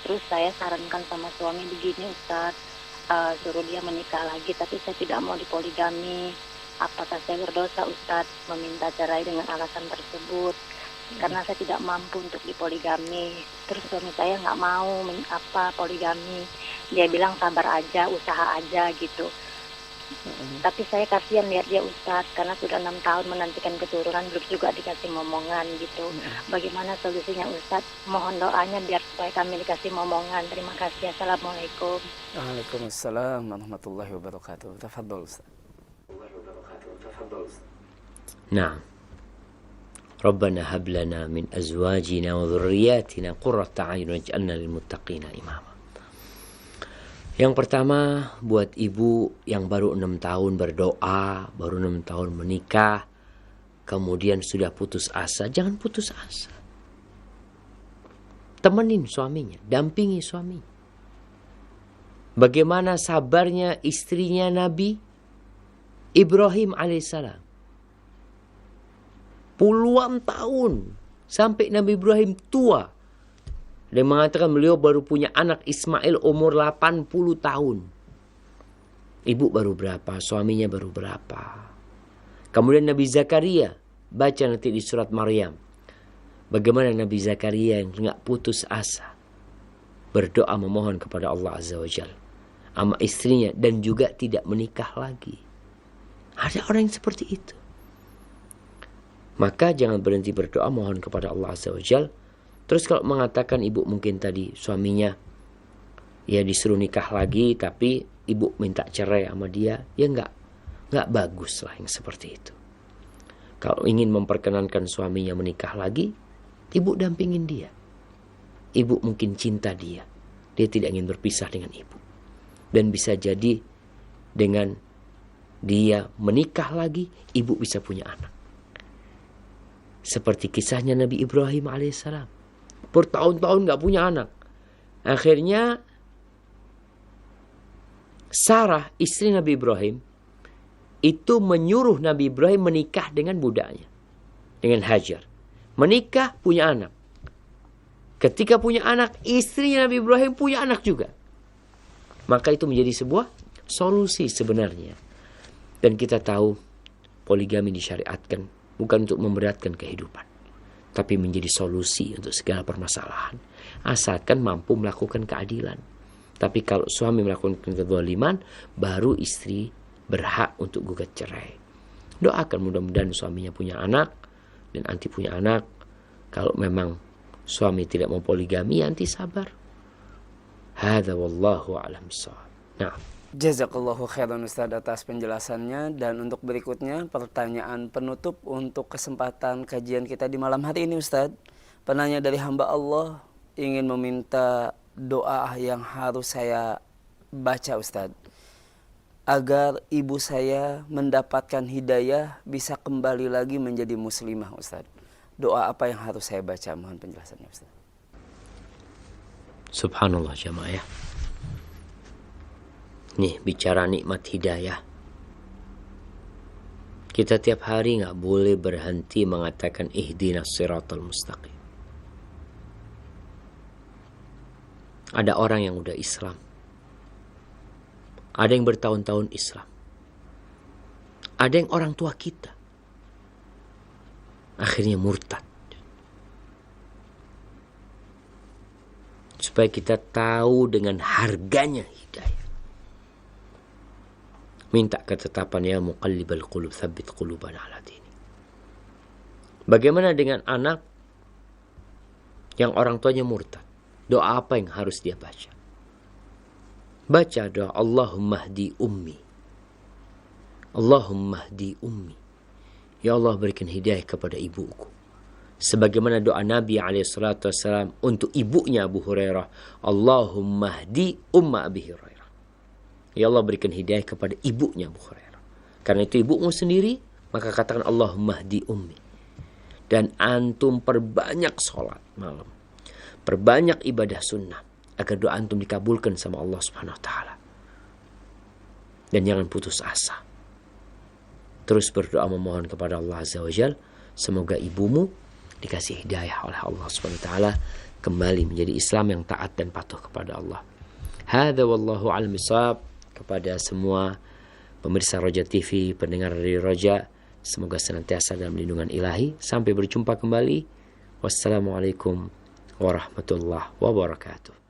Terus saya sarankan sama suami begini, Ustaz, suruh dia menikah lagi, tapi saya tidak mau dipoligami. Apakah saya berdosa, Ustaz, meminta cerai dengan alasan tersebut? Karena saya tidak mampu untuk dipoligami. Terus suami saya nggak mau poligami. Dia bilang sabar aja, usaha aja gitu. Tapi saya kasihan lihat dia, Ustadz, karena sudah 6 tahun menantikan keturunan, belum juga dikasih momongan gitu. Bagaimana solusinya, Ustadz? Mohon doanya biar supaya kami dikasih momongan. Terima kasih. Assalamualaikum.
Waalaikumsalam warahmatullahi wabarakatuh. Tafadhol, Ustaz.
Nah, Rabbana hab lana min azwajina wa dhurriyyatina qurrata a'yun waj'alna lil muttaqina imama. Yang pertama, buat ibu yang baru 6 tahun berdoa, baru 6 tahun menikah, kemudian sudah putus asa, jangan putus asa. Temenin suaminya, dampingi suaminya. Bagaimana sabarnya istrinya Nabi Ibrahim alaihissalam. Puluhan tahun sampai Nabi Ibrahim tua. Dan mengatakan beliau baru punya anak Ismail umur 80 tahun. Ibu baru berapa, suaminya baru berapa. Kemudian Nabi Zakaria, baca nanti di surat Maryam. Bagaimana Nabi Zakaria yang enggak putus asa berdoa memohon kepada Allah Azza wa Jalla sama istrinya dan juga tidak menikah lagi. Ada orang yang seperti itu. Maka jangan berhenti berdoa mohon kepada Allah Azza wa Jalla. Terus kalau mengatakan ibu mungkin tadi suaminya ya disuruh nikah lagi tapi ibu minta cerai sama dia, ya enggak bagus lah yang seperti itu. Kalau ingin memperkenankan suaminya menikah lagi, ibu dampingin dia. Ibu mungkin cinta dia. Dia tidak ingin berpisah dengan ibu. Dan bisa jadi dengan dia menikah lagi, ibu bisa punya anak. Seperti kisahnya Nabi Ibrahim alaihissalam. Bertahun-tahun gak punya anak. Akhirnya Sarah, istri Nabi Ibrahim, itu menyuruh Nabi Ibrahim menikah dengan budaknya, dengan Hajar. Menikah, punya anak. Ketika punya anak, istrinya Nabi Ibrahim punya anak juga. Maka itu menjadi sebuah solusi sebenarnya. Dan kita tahu poligami disyariatkan bukan untuk memberatkan kehidupan, tapi menjadi solusi untuk segala permasalahan. Asalkan mampu melakukan keadilan. Tapi kalau suami melakukan kezaliman, baru istri berhak untuk gugat cerai. Doakan mudah-mudahan suaminya punya anak dan anti punya anak. Kalau memang suami tidak mau poligami, anti sabar. Hadza wallahu a'lam bissawab. Nah,
Jazakallahu khairan Ustaz atas penjelasannya. Dan untuk berikutnya pertanyaan penutup untuk kesempatan kajian kita di malam hari ini, Ustaz. Penanya dari hamba Allah ingin meminta doa yang harus saya baca, Ustaz, agar ibu saya mendapatkan hidayah bisa kembali lagi menjadi muslimah, Ustaz. Doa apa yang harus saya baca? Mohon penjelasannya, Ustaz.
subhanallah jamaah ya. Nih bicara nikmat hidayah. Kita tiap hari nggak boleh berhenti mengatakan ihdinas siratal mustaqim. Ada orang yang udah Islam. Ada yang bertahun-tahun Islam. Ada yang orang tua kita. Akhirnya murtad. Supaya kita tahu dengan harganya hidayah. Minta ketetapan, ya muqallibal qulub, tsabbit qulubana ala dini. Bagaimana dengan anak yang orang tuanya murtad? Doa apa yang harus dia baca? Baca doa Allahumma hdi ummi. Allahumma hdi ummi. Ya Allah, berikan hidayah kepada ibuku. Sebagaimana doa Nabi SAW untuk ibunya Abu Hurairah. Allahumma hdi umma Abi Hurairah. Ya Allah, berikan hidayah kepada ibunya Abu Hurairah. Karena itu ibumu sendiri, maka katakan Allahumma hdi ummi. Dan antum perbanyak sholat malam. Perbanyak ibadah sunnah agar doa antum dikabulkan sama Allah Subhanahu wa taala. Dan jangan putus asa. Terus berdoa memohon kepada Allah Azza wa Jalla, semoga ibumu dikasih hidayah oleh Allah Subhanahu wa taala kembali menjadi Islam yang taat dan patuh kepada Allah. Hadza wallahu a'lam bishawab. Kepada semua pemirsa Roja TV, pendengar dari Roja, semoga senantiasa dalam lindungan ilahi. Sampai berjumpa kembali. Wassalamualaikum warahmatullahi wabarakatuh.